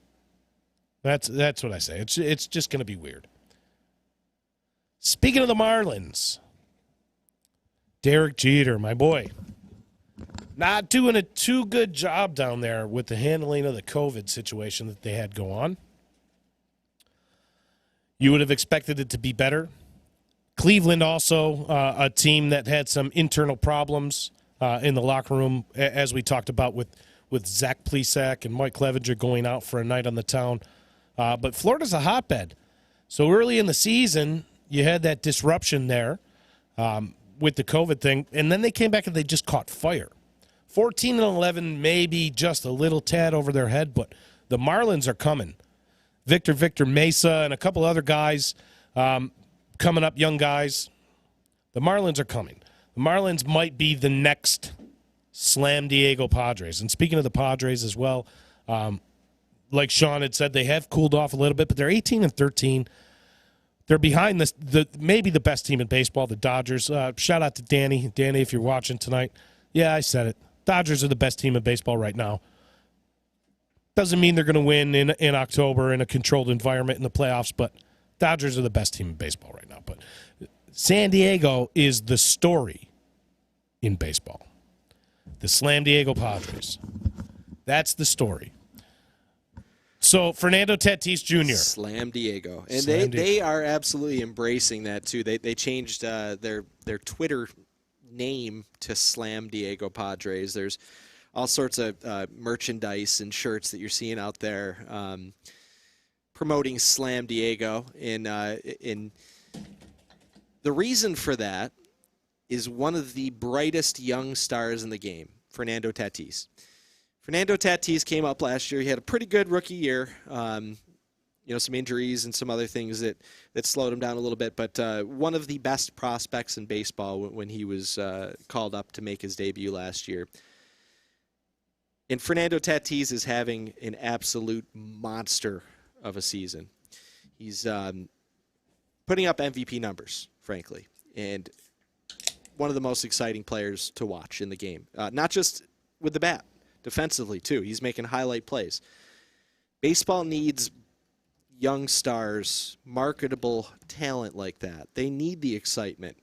That's what I say. It's just going to be weird. Speaking of the Marlins, Derek Jeter, my boy, not doing a too good job down there with the handling of the COVID situation that they had go on. You would have expected it to be better. Cleveland also, a team that had some internal problems in the locker room, as we talked about with Zach Plesac and Mike Clevenger going out for a night on the town. But Florida's a hotbed. So early in the season, you had that disruption there with the COVID thing, and then they came back and they just caught fire. 14-11, maybe just a little tad over their head, but the Marlins are coming. Victor Mesa and a couple other guys coming up, young guys. The Marlins are coming. The Marlins might be the next Slam Diego Padres. And speaking of the Padres as well, like Sean had said, they have cooled off a little bit, but they're 18-13. They're behind the maybe the best team in baseball, the Dodgers. Shout out to Danny. Danny, if you're watching tonight. Yeah, I said it. Dodgers are the best team in baseball right now. Doesn't mean they're going to win in October in a controlled environment in the playoffs, but Dodgers are the best team in baseball right now. But San Diego is the story in baseball. The Slam Diego Padres. That's the story. So Fernando Tatis Jr. Slam Diego. And Slam they are absolutely embracing that too. They changed their Twitter name to Slam Diego Padres. There's all sorts of merchandise and shirts that you're seeing out there promoting Slam Diego. In the reason for that is one of the brightest young stars in the game, Fernando Tatis. Fernando Tatis came up last year. He had a pretty good rookie year. Some injuries and some other things that slowed him down a little bit. But one of the best prospects in baseball when he was called up to make his debut last year. And Fernando Tatis is having an absolute monster of a season. He's putting up MVP numbers, frankly, and one of the most exciting players to watch in the game. Not just with the bat, defensively, too. He's making highlight plays. Baseball needs young stars, marketable talent like that. They need the excitement.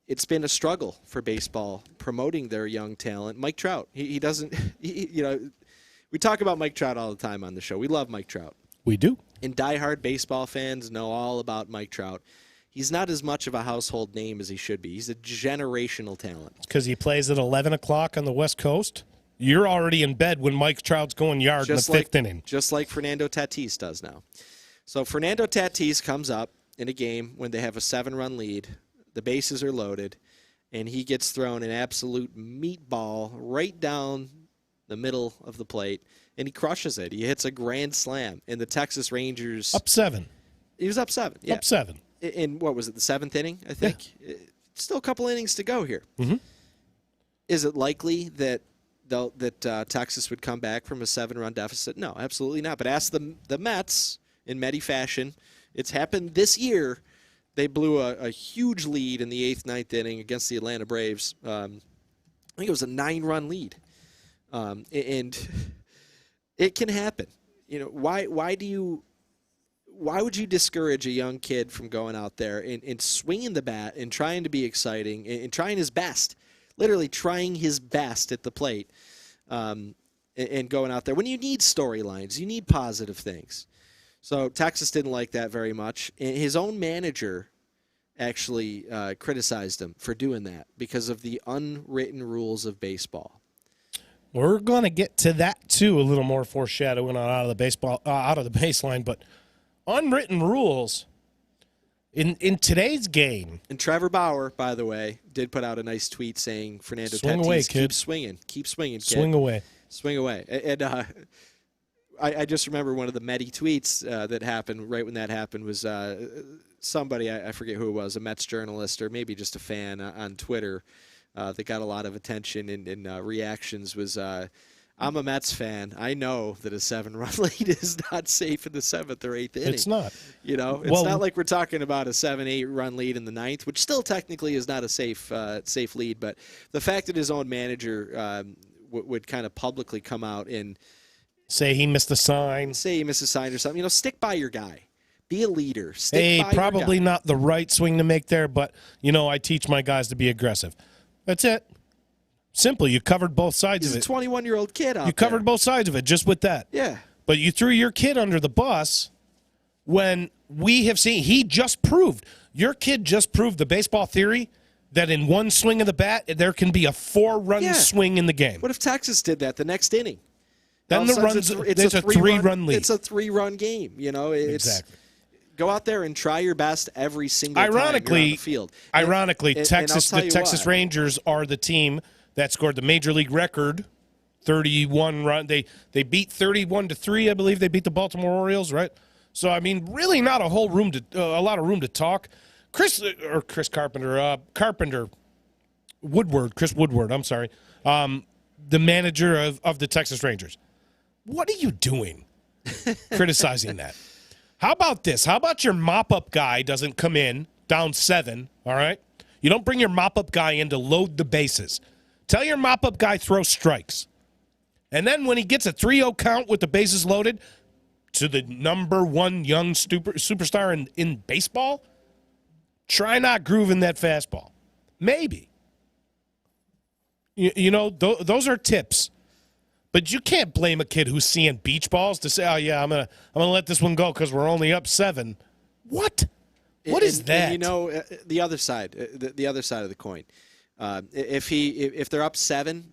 It's been a struggle for baseball promoting their young talent. Mike Trout, he doesn't, we talk about Mike Trout all the time on the show. We love Mike Trout. We do. And diehard baseball fans know all about Mike Trout. He's not as much of a household name as he should be. He's a generational talent. Because he plays at 11 o'clock on the West Coast. You're already in bed when Mike Trout's going yard in the fifth inning. Just like Fernando Tatis does now. So Fernando Tatis comes up in a game when they have a 7-run lead. The bases are loaded, and he gets thrown an absolute meatball right down the middle of the plate, and he crushes it. He hits a grand slam, and the Texas Rangers... Up 7. He was up 7, yeah. Up 7. In, what was it, the 7th inning, I think? Yeah. Still a couple innings to go here. Mm-hmm. Is it likely that Texas would come back from a 7-run deficit? No, absolutely not. But ask the Mets in Mets fashion. It's happened this year. They blew a huge lead in the 8th, 9th inning against the Atlanta Braves. I think it was a 9-run lead. And it can happen. Why would you discourage a young kid from going out there and swinging the bat and trying to be exciting and trying his best, literally trying his best at the plate, and and going out there when you need storylines, you need positive things. So Texas didn't like that very much. And his own manager actually criticized him for doing that because of the unwritten rules of baseball. We're going to get to that too, a little more foreshadowing on out of the baseline, but unwritten rules in today's game. And Trevor Bauer, by the way, did put out a nice tweet saying, Fernando Swing Tatis, away, kid. keep swinging, kid. Swing away. Swing away. And I just remember one of the Medi tweets that happened right when that happened was somebody, I forget who it was, a Mets journalist or maybe just a fan on Twitter that got a lot of attention and reactions was, I'm a Mets fan. I know that a 7-run lead is not safe in the 7th or 8th inning. It's not. You know, it's not like we're talking about a 7-8-run lead in the 9th, which still technically is not a safe lead. But the fact that his own manager would kind of publicly come out and say he missed a sign. Say he missed a sign or something. You know, stick by your guy. Be a leader. Stick by probably your guy. not the right swing to make there, but, you know, I teach my guys to be aggressive. That's it. Simple. You covered both sides of it. He's a 21-year-old kid out there. You covered both sides of it just with that. Yeah. But you threw your kid under the bus when we have seen, your kid just proved the baseball theory that in one swing of the bat, there can be a 4-run swing in the game. What if Texas did that the next inning? Then there's a 3-run lead. It's a 3-run game. You know, exactly. Go out there and try your best every single time you're on the field. Ironically, the Texas Rangers are the team that scored the major league record, 31 run. They beat 31-3, I believe. They beat the Baltimore Orioles, right? So I mean, really not a lot of room to talk. Chris Woodward. I'm sorry, the manager of the Texas Rangers. What are you doing, criticizing that? How about this? How about your mop-up guy doesn't come in down 7? All right, you don't bring your mop-up guy in to load the bases. Tell your mop-up guy throw strikes. And then when he gets a 3-0 count with the bases loaded to the number 1 young superstar in baseball, try not grooving that fastball. Maybe. You know, those are tips. But you can't blame a kid who's seeing beach balls to say, oh, yeah, I'm gonna let this one go because we're only up 7. What? What is that? And, you know, the other side, the other side of the coin. If they're up 7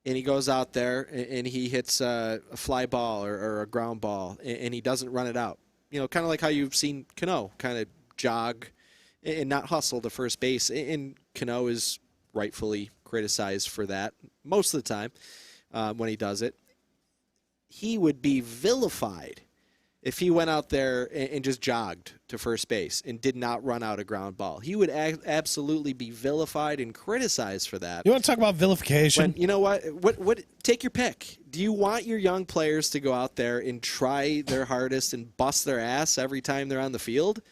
and he goes out there and he hits a fly ball or a ground ball and he doesn't run it out, you know, kind of like how you've seen Cano kind of jog and not hustle to first base. And Cano is rightfully criticized for that most of the time when he does it. He would be vilified if he went out there and just jogged to first base and did not run out a ground ball. He would absolutely be vilified and criticized for that. You want to talk about vilification? You know what? Take your pick. Do you want your young players to go out there and try their hardest and bust their ass every time they're on the field?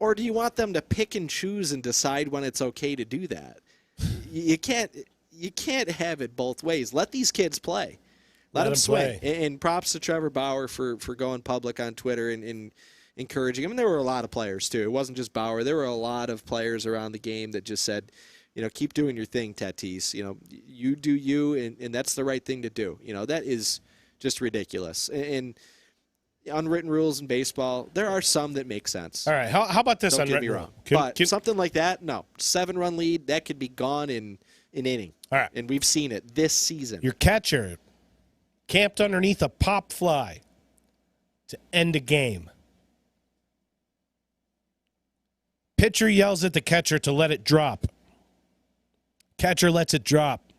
Or do you want them to pick and choose and decide when it's okay to do that? You can't have it both ways. Let these kids play. Let them swing. And props to Trevor Bauer for going public on Twitter and encouraging him. And there were a lot of players, too. It wasn't just Bauer. There were a lot of players around the game that just said, you know, keep doing your thing, Tatis. You know, you do you, and that's the right thing to do. You know, that is just ridiculous. And unwritten rules in baseball, there are some that make sense. All right. How about this? Don't get me wrong. But something like that, no. 7-run lead, that could be gone in an inning. All right. And we've seen it this season. Your catcher camped underneath a pop fly to end a game. Pitcher yells at the catcher to let it drop. Catcher lets it drop.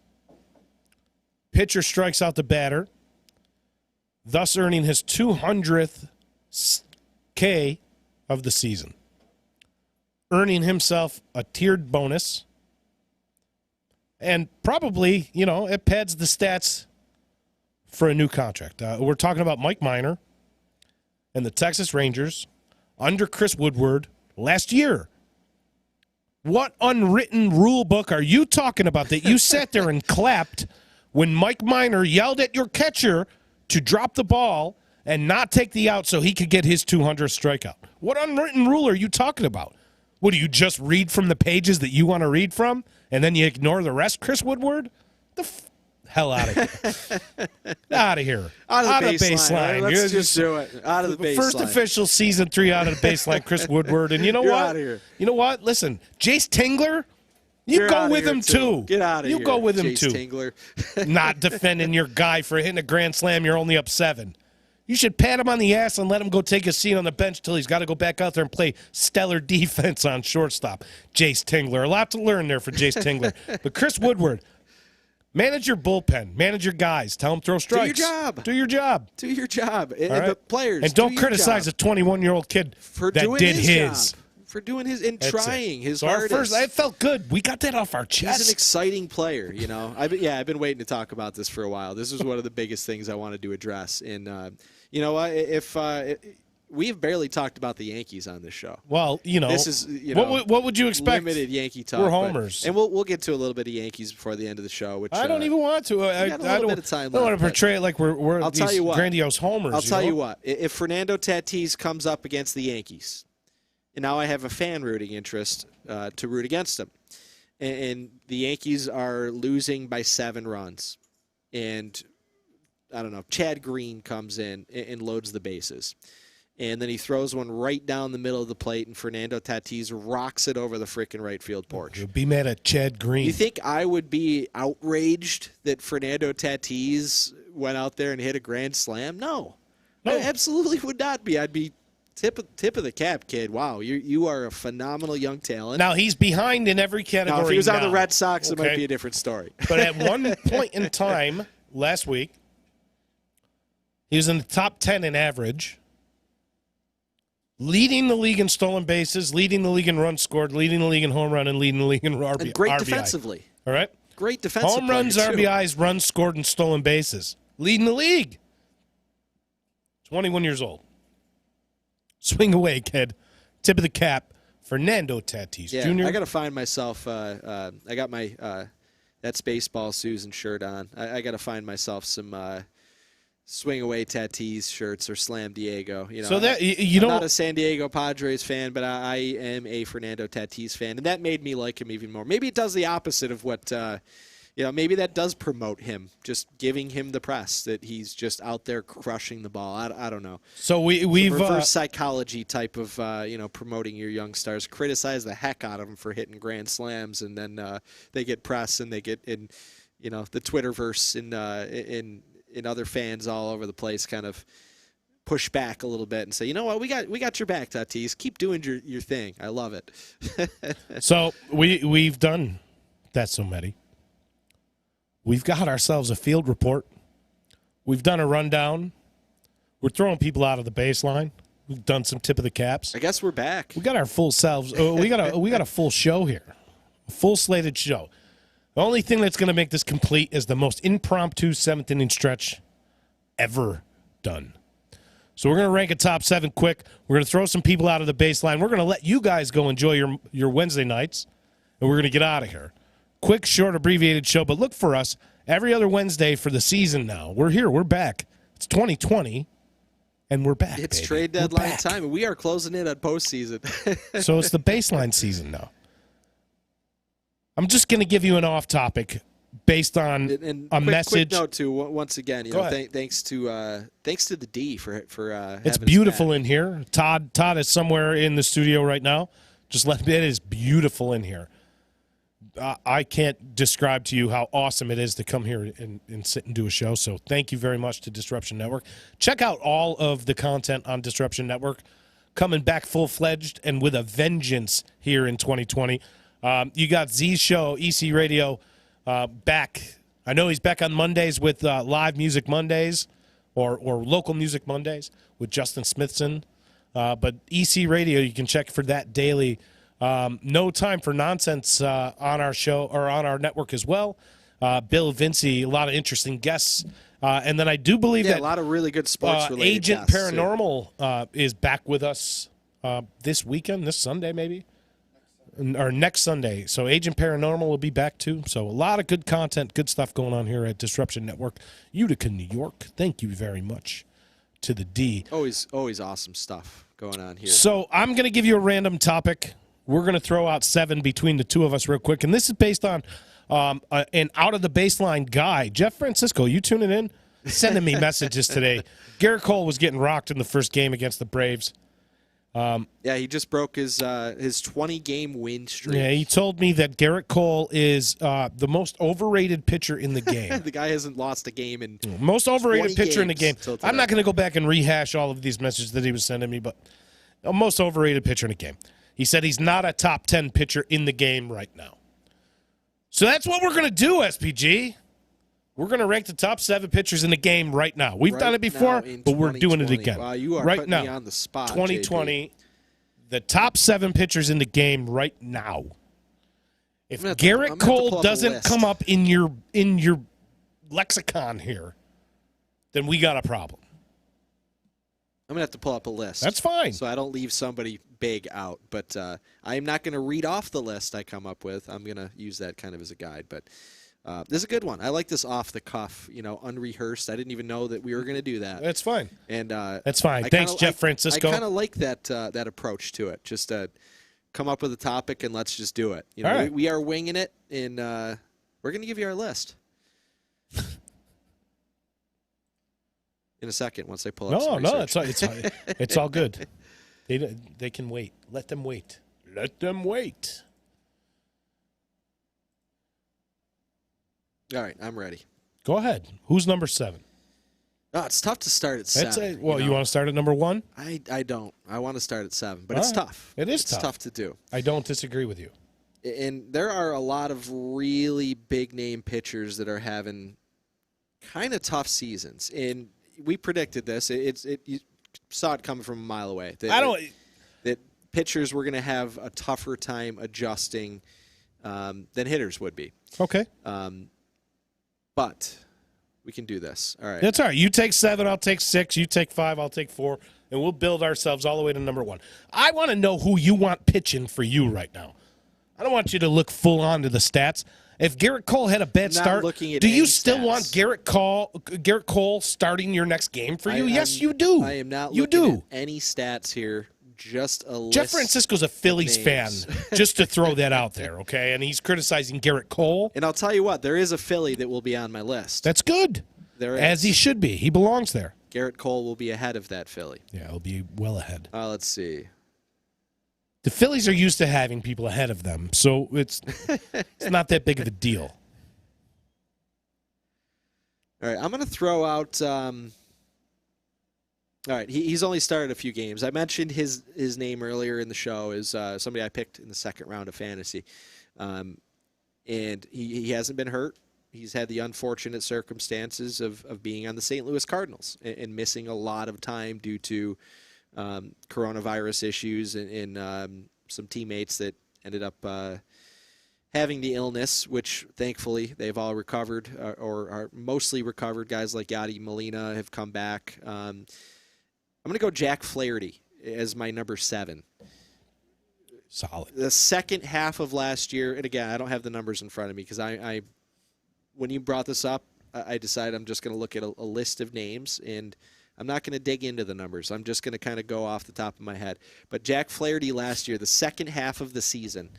Pitcher strikes out the batter, thus earning his 200th K of the season. Earning himself a tiered bonus. And probably, you know, it pads the stats for a new contract. We're talking about Mike Minor and the Texas Rangers under Chris Woodward last year. What unwritten rule book are you talking about that you sat there and clapped when Mike Minor yelled at your catcher to drop the ball and not take the out so he could get his 200th strikeout? What unwritten rule are you talking about? What, do you just read from the pages that you want to read from and then you ignore the rest, Chris Woodward? Hell out of here. Out of here. Out of the baseline. Let's just do it. Out of the baseline. First official season 3 out of the baseline, Chris Woodward. And you know You're what? out of here. You know what? Listen, Jace Tingler, you go with him too. Get out of here. You go with him Jace too. Tingler. Not defending your guy for hitting a grand slam. You're only up 7. You should pat him on the ass and let him go take a seat on the bench till he's got to go back out there and play stellar defense on shortstop. Jace Tingler. A lot to learn there for Jace Tingler. But Chris Woodward, manage your bullpen. Manage your guys. Tell them throw strikes. Do your job. Do your job. Do your job. And All right? the players. And don't do your criticize job a 21-year-old kid for that doing did his job. For doing his and That's trying it. his So hardest. our first, it felt good. We got that off our chest. He's an exciting player, you know. I've been waiting to talk about this for a while. This is one of the biggest things I wanted to address. And you know what? If we've barely talked about the Yankees on this show. Well, you know, this is what would you expect? Limited Yankee talk. We're homers, and we'll get to a little bit of Yankees before the end of the show. Which I don't even want to. I got a don't, little bit of time I don't want left, to portray it like we're I'll tell these you what. grandiose homers. I'll tell know? you what. If Fernando Tatis comes up against the Yankees, and now I have a fan rooting interest to root against him, and the Yankees are losing by 7 runs, and I don't know, Chad Green comes in and loads the bases. And then he throws one right down the middle of the plate, and Fernando Tatis rocks it over the frickin' right field porch. You'll be mad at Chad Green. You think I would be outraged that Fernando Tatis went out there and hit a grand slam? No. I absolutely would not be. I'd be tip of the cap, kid. Wow, you are a phenomenal young talent. Now, he's behind in every category. Now, if he was on the now. Red Sox, it Okay. might be a different story. But at one point in time last week, he was in the top 10 in average, leading the league in stolen bases, leading the league in runs scored, leading the league in home run, and leading the league in And great RBI. defensively. All right? Great defensive Home runs, player, too. RBIs, runs scored, and stolen bases. Leading the league. 21 years old. Swing away, kid. Tip of the cap, Fernando Tatis Jr. I got to find myself. I got my That's Baseball Susan shirt on. I got to find myself some swing away Tatis shirts or Slam Diego. You know, So that I'm not a San Diego Padres fan, but I am a Fernando Tatis fan, and that made me like him even more. Maybe it does the opposite of what. Maybe that does promote him, just giving him the press that he's just out there crushing the ball. I don't know. So we've reverse psychology type of promoting your young stars. Criticize the heck out of them for hitting grand slams, and then they get press and they get in, the Twitterverse and other fans all over the place kind of push back a little bit and say, you know what, we got your back, Tatis. Keep doing your thing. I love it. So we've done that so many. We've got ourselves a field report. We've done a rundown. We're throwing people out of the baseline. We've done some tip of the caps. I guess we're back. We got our full selves. We got a full show here, a full slated show. The only thing that's going to make this complete is the most impromptu 7th inning stretch ever done. So we're going to rank a top 7 quick. We're going to throw some people out of the baseline. We're going to let you guys go enjoy your Wednesday nights, and we're going to get out of here. Quick, short, abbreviated show, but look for us every other Wednesday for the season now. We're here. We're back. It's 2020, and we're back, It's baby. trade deadline time, and we are closing in on postseason. So it's the baseline season now. I'm just going to give you an off-topic based on and a quick message. note too. Once again, Go ahead. thanks to the D for It's having us beautiful back. in here. Todd is somewhere in the studio right now. Just let me. It is beautiful in here. I can't describe to you how awesome it is to come here and sit and do a show. So thank you very much to Disruption Network. Check out all of the content on Disruption Network. Coming back full-fledged and with a vengeance here in 2020. You got Z's show, EC Radio, back. I know he's back on Mondays with Live Music Mondays or Local Music Mondays with Justin Smithson. But EC Radio, you can check for that daily. No Time for Nonsense on our show or on our network as well. Bill Vinci, a lot of interesting guests. And then I do believe that a lot of really good sports-related Agent guests, Paranormal is back with us this weekend, this Sunday maybe, or next Sunday. So Agent Paranormal will be back too. So a lot of good content, good stuff going on here at Disruption Network, Utica, New York. Thank you very much to the D. Always awesome stuff going on here. So I'm going to give you a random topic. We're going to throw out 7 between the two of us real quick. And this is based on An out-of-the-baseline guy. Jeff Francisco, you tuning in? Sending me messages today. Garrett Cole was getting rocked in the first game against the Braves. Yeah, he just broke his 20-game win streak. Yeah, he told me that Garrett Cole is the most overrated pitcher in the game. The guy hasn't lost a game in most overrated pitcher in the game. till today. I'm not going to go back and rehash all of these messages that he was sending me, but most overrated pitcher in the game. He said he's not a top 10 pitcher in the game right now. So that's what we're going to do, SPG. We're going to rank the top 7 pitchers in the game right now. We've done it before, but we're doing it again. Wow, you are right putting now, me on the spot, 2020, the top 7 pitchers in the game right now. If Garrett Cole doesn't come up in your lexicon here, then we got a problem. I'm going to have to pull up a list. That's fine. So I don't leave somebody big out. But I am not going to read off the list I come up with. I'm going to use that kind of as a guide. But this is a good one. I like this off the cuff, unrehearsed. I didn't even know that we were going to do that. That's fine. And that's fine. Thanks, Jeff Francisco. I kind of like that approach to it. Just come up with a topic and let's just do it. All right. We are winging it, and we're going to give you our list in a second once I pull up some research. It's all good. They can wait. Let them wait. Let them wait. All right, I'm ready. Go ahead. Who's number 7? Oh, it's tough to start at 7. You want to start at number 1? I don't. I want to start at 7, but it's tough. It's tough to do. I don't disagree with you. And there are a lot of really big-name pitchers that are having kind of tough seasons. And we predicted this. You saw it coming from a mile away. That pitchers were going to have a tougher time adjusting than hitters would be. Okay. But we can do this. All right. That's all right. You take 7, I'll take 6. You take 5, I'll take 4. And we'll build ourselves all the way to number 1. I want to know who you want pitching for you right now. I don't want you to look full on to the stats. If Garrett Cole had a bad start, do you still want Garrett Cole starting your next game for you? Yes, you do. I am not looking at any stats here. Just a list. Jeff Francisco's a Phillies fan, just to throw that out there, okay? And he's criticizing Garrett Cole. And I'll tell you what, there is a Philly that will be on my list. That's good. There is. As he should be. He belongs there. Garrett Cole will be ahead of that Philly. Yeah, he'll be well ahead. Let's see. The Phillies are used to having people ahead of them, so it's not that big of a deal. All right, I'm going to throw out all right, he's only started a few games. I mentioned his name earlier in the show is somebody I picked in the second round of fantasy. And he hasn't been hurt. He's had the unfortunate circumstances of being on the St. Louis Cardinals and missing a lot of time due to coronavirus issues and some teammates that ended up having the illness, which thankfully they've all recovered or are mostly recovered. Guys like Yadi Molina have come back. I'm going to go Jack Flaherty as my number 7. Solid. The second half of last year, and again, I don't have the numbers in front of me because I when you brought this up, I decided I'm just going to look at a list of names, and I'm not going to dig into the numbers. I'm just going to kind of go off the top of my head. But Jack Flaherty last year, the second half of the season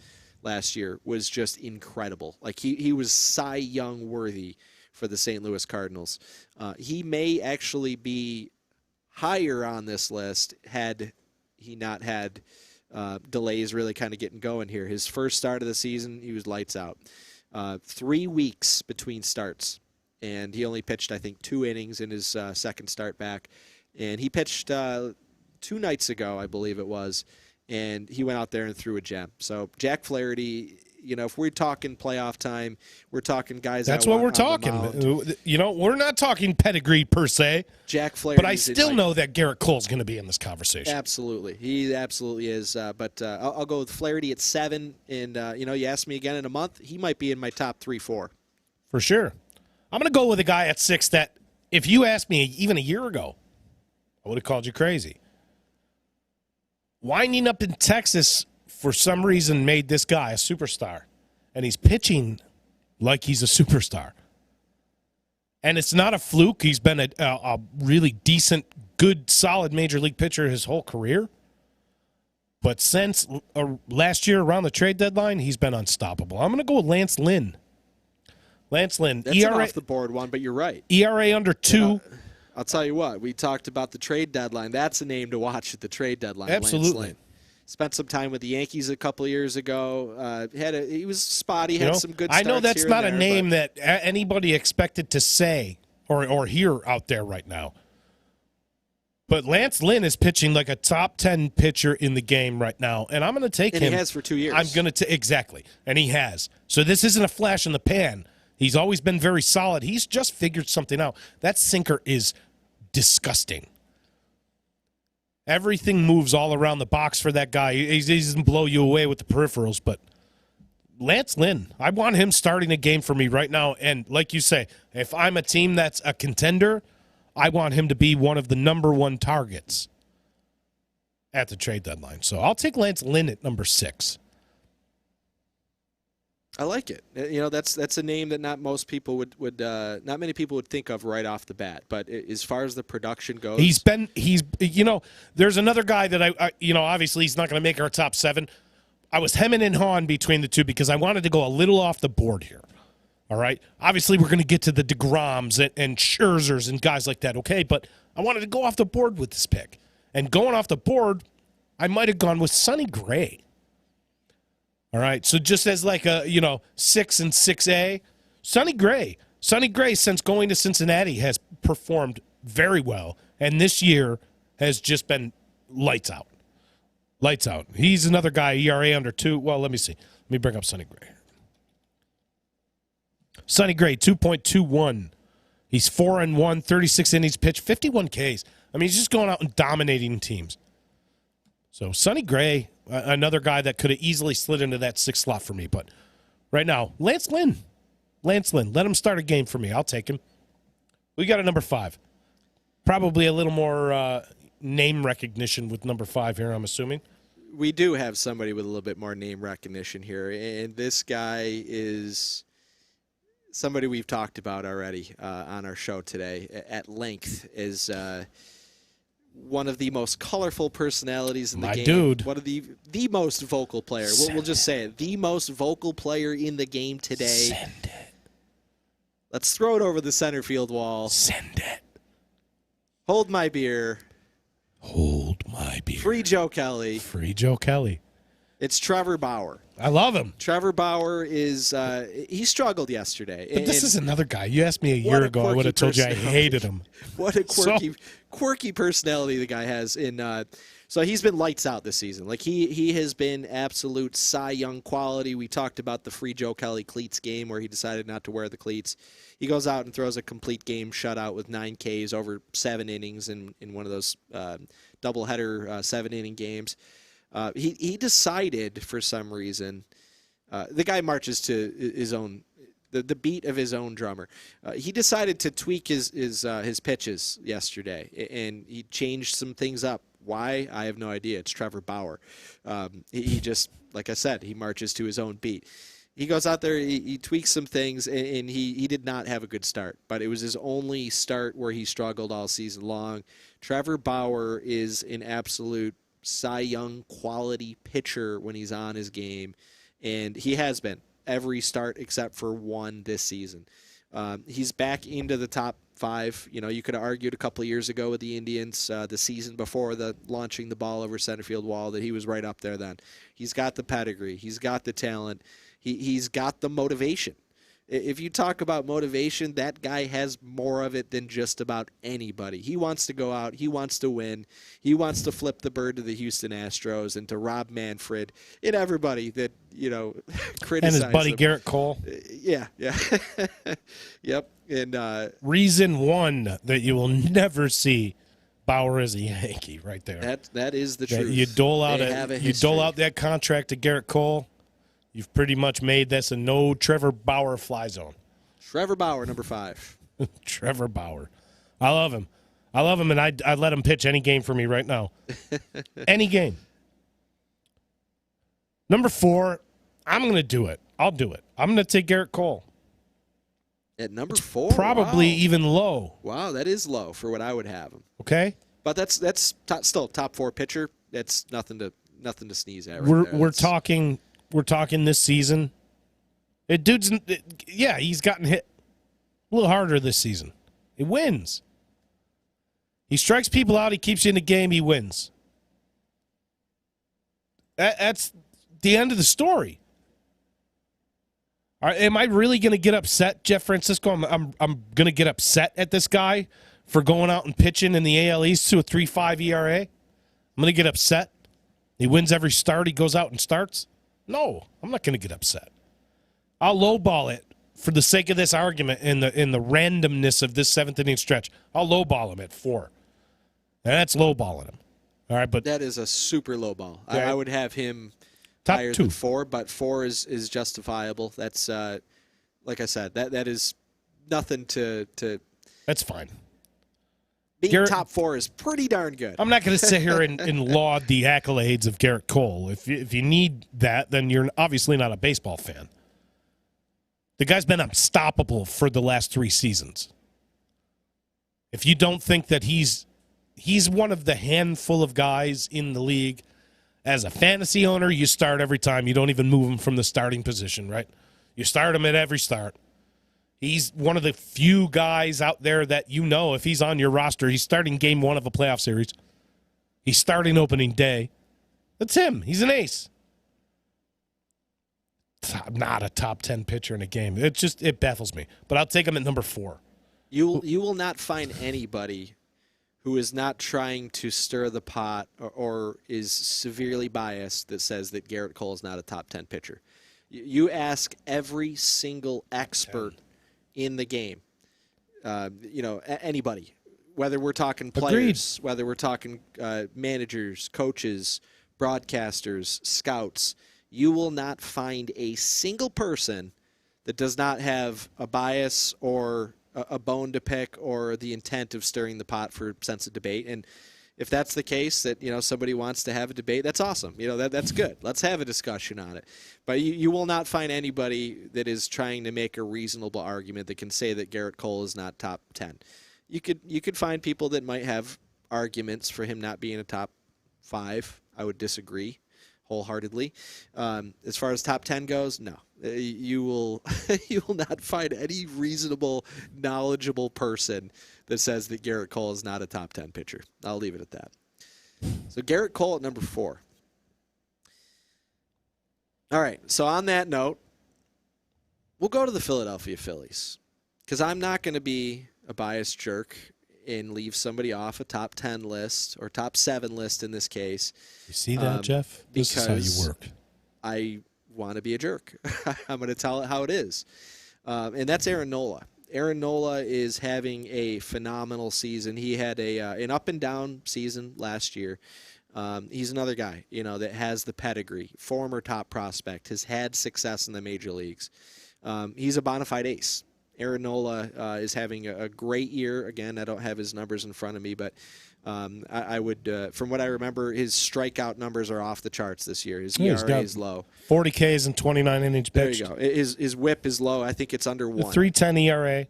last year was just incredible. Like he was Cy Young worthy for the St. Louis Cardinals. He may actually be higher on this list had he not had delays really kind of getting going here. His first start of the season, he was lights out. 3 weeks between starts, and he only pitched, I think, 2 innings in his second start back. And he pitched 2 nights ago, I believe it was, and he went out there and threw a gem. So Jack Flaherty, if we're talking playoff time, we're talking guys. That's what we're talking. We're not talking pedigree per se. Jack Flaherty. But I still know that Garrett Cole's going to be in this conversation. Absolutely. He absolutely is. But I'll go with Flaherty at 7. And, you ask me again in a month, he might be in my top 3-4. For sure. I'm going to go with a guy at 6 that if you asked me even a year ago, I would have called you crazy. Winding up in Texas for some reason made this guy a superstar, and he's pitching like he's a superstar. And it's not a fluke. He's been a really decent, good, solid major league pitcher his whole career. But since last year around the trade deadline, he's been unstoppable. I'm going to go with Lance Lynn Lance Lynn. That's an off-the-board one, but you're right. ERA under 2. I'll tell you what. We talked about the trade deadline. That's a name to watch at the trade deadline. Absolutely. Lance Lynn. Spent some time with the Yankees a couple of years ago. He was spotty. Had some good starts. I know that's here not and a there, name that anybody expected to say or hear out there right now. But Lance Lynn is pitching like a top 10 pitcher in the game right now, and I'm going to take him. And he has for 2 years. I'm going to exactly, and he has. So this isn't a flash in the pan. He's always been very solid. He's just figured something out. That sinker is disgusting. Everything moves all around the box for that guy. He doesn't blow you away with the peripherals, but Lance Lynn, I want him starting a game for me right now. And like you say, if I'm a team that's a contender, I want him to be one of the number 1 targets at the trade deadline. So I'll take Lance Lynn at number 6. I like it. That's a name that not most people would not many people would think of right off the bat. But as far as the production goes, there's another guy that I obviously he's not going to make our top 7. I was hemming and hawing between the two because I wanted to go a little off the board here. All right. Obviously, we're going to get to the DeGroms and Scherzers and guys like that, okay? But I wanted to go off the board with this pick. And going off the board, I might have gone with Sonny Gray. All right. So just as like a, 6 and 6A, Sonny Gray. Sonny Gray, since going to Cincinnati, has performed very well. And this year has just been lights out. Lights out. He's another guy, ERA under 2. Well, let me see. Let me bring up Sonny Gray. Sonny Gray, 2.21. He's 4-1, 36 innings pitched, 51 Ks. I mean, he's just going out and dominating teams. So Sonny Gray, another guy that could have easily slid into that 6th slot for me. But right now, Lance Lynn. Lance Lynn. Let him start a game for me. I'll take him. We got a number 5. Probably a little more name recognition with number 5 here, I'm assuming. We do have somebody with a little bit more name recognition here. And this guy is somebody we've talked about already on our show today at length, is one of the most colorful personalities in the game. Dude. One of the most vocal player. We'll just say it. The most vocal player in the game today. Send it. Let's throw it over the center field wall. Send it. Hold my beer. Hold my beer. Free Joe Kelly. Free Joe Kelly. It's Trevor Bauer. I love him. Trevor Bauer is he struggled yesterday. But this is another guy. You asked me a year ago, I would have told you I hated him. What a quirky personality the guy has. So he's been lights out this season. Like he has been absolute Cy Young quality. We talked about the Free Joe Kelly cleats game where he decided not to wear the cleats. He goes out and throws a complete game shutout with 9 Ks over 7 innings in one of those doubleheader 7-inning games. He decided for some reason, the guy marches to his own, the beat of his own drummer. He decided to tweak his pitches yesterday, and he changed some things up. Why? I have no idea. It's Trevor Bauer. He just, like I said, he marches to his own beat. He goes out there, he tweaks some things, and he did not have a good start. But it was his only start where he struggled all season long. Trevor Bauer is an absolute Cy Young quality pitcher when he's on his game, and he has been every start except for one this season. He's back into the top 5. You could have argued a couple of years ago with the Indians, the season before the launching the ball over center field wall, that he was right up there then. He's got the pedigree. He's got the talent. He's got the motivation. If you talk about motivation, that guy has more of it than just about anybody. He wants to go out. He wants to win. He wants to flip the bird to the Houston Astros and to Rob Manfred and everybody that, criticizes and his buddy him. Garrett Cole. Yeah. Yep. And reason one that you will never see Bauer as a Yankee right there. That is the truth. You dole out that contract to Garrett Cole. You've pretty much made this a no Trevor Bauer fly zone. Trevor Bauer, number 5. Trevor Bauer. I love him. And I let him pitch any game for me right now. Any game. Number 4, I'm going to do it. I'll do it. I'm going to take Garrett Cole. At number 4? Probably even low. Wow, that is low for what I would have him. Okay. But that's still top 4 pitcher. That's nothing to sneeze at. We're talking this season. He's gotten hit a little harder this season. He wins. He strikes people out. He keeps you in the game. He wins. That's the end of the story. All right, am I really going to get upset, Jeff Francisco? I'm going to get upset at this guy for going out and pitching in the AL East to a 3.5 ERA? I'm going to get upset. He wins every start. He goes out and starts. No, I'm not going to get upset. I'll lowball it for the sake of this argument in the randomness of this seventh inning stretch. I'll lowball him at 4. And that's lowballing him. All right, but that is a super low ball. Yeah. I would have him Top higher 2. than 4, but 4 is justifiable. That's like I said, that is nothing to. That's fine. Being top 4 is pretty darn good. I'm not going to sit here and laud the accolades of Garrett Cole. If you need that, then you're obviously not a baseball fan. The guy's been unstoppable for the last 3 seasons. If you don't think that he's one of the handful of guys in the league, as a fantasy owner, you start every time. You don't even move him from the starting position, right? You start him at every start. He's one of the few guys out there that if he's on your roster, he's starting game 1 of a playoff series. He's starting opening day. That's him. He's an ace. Not a top 10 pitcher in a game. It baffles me. But I'll take him at number 4. You will not find anybody who is not trying to stir the pot or is severely biased that says that Garrett Cole is not a top 10 pitcher. You ask every single expert in the game, anybody, whether we're talking players, whether we're talking managers, coaches, broadcasters, scouts, you will not find a single person that does not have a bias or a bone to pick or the intent of stirring the pot for sense of debate. And if that's the case, that somebody wants to have a debate, that's awesome. That's good. Let's have a discussion on it. But you will not find anybody that is trying to make a reasonable argument that can say that Garrett Cole is not top 10. You could find people that might have arguments for him not being a top 5. I would disagree wholeheartedly. As far as top 10 goes, no. You will not find any reasonable, knowledgeable person that says that Garrett Cole is not a top 10 pitcher. I'll leave it at that. So Garrett Cole at number 4. All right, so on that note, we'll go to the Philadelphia Phillies because I'm not going to be a biased jerk and leave somebody off a top 10 list or top 7 list in this case. You see that, Jeff? This is how you work. I want to be a jerk. I'm going to tell it how it is. And that's Aaron Nola. Aaron Nola is having a phenomenal season. He had an up and down season last year. He's another guy, that has the pedigree, former top prospect, has had success in the major leagues. He's a bona fide ace. Aaron Nola is having a great year. Again, I don't have his numbers in front of me, but I would, from what I remember, his strikeout numbers are off the charts this year. His ERA is low. 40 Ks and 29 innings pitched. There you go. His whip is low. I think it's under 1. 3.10 ERA.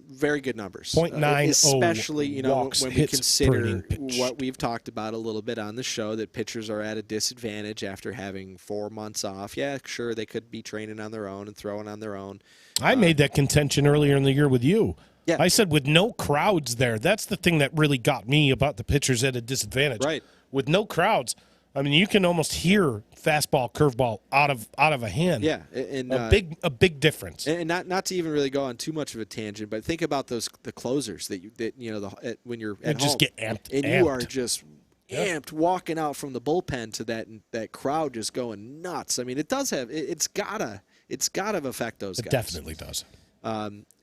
Very good numbers. 0.90 especially, walks, when we consider pitch. what we've talked about a little bit on the show, that pitchers are at a disadvantage after having 4 months off. Yeah, sure, they could be training on their own and throwing on their own. I made that contention earlier in the year with you. Yeah. I said with no crowds there, that's the thing that really got me about the pitchers at a disadvantage. Right. With no crowds, I mean, you can almost hear fastball, curveball out of a hand. Yeah, and a big difference. And not to even really go on too much of a tangent, but think about the closers when you're at home, just get amped, you are just amped walking out from the bullpen to that crowd just going nuts. I mean, it's gotta affect those guys. It definitely does.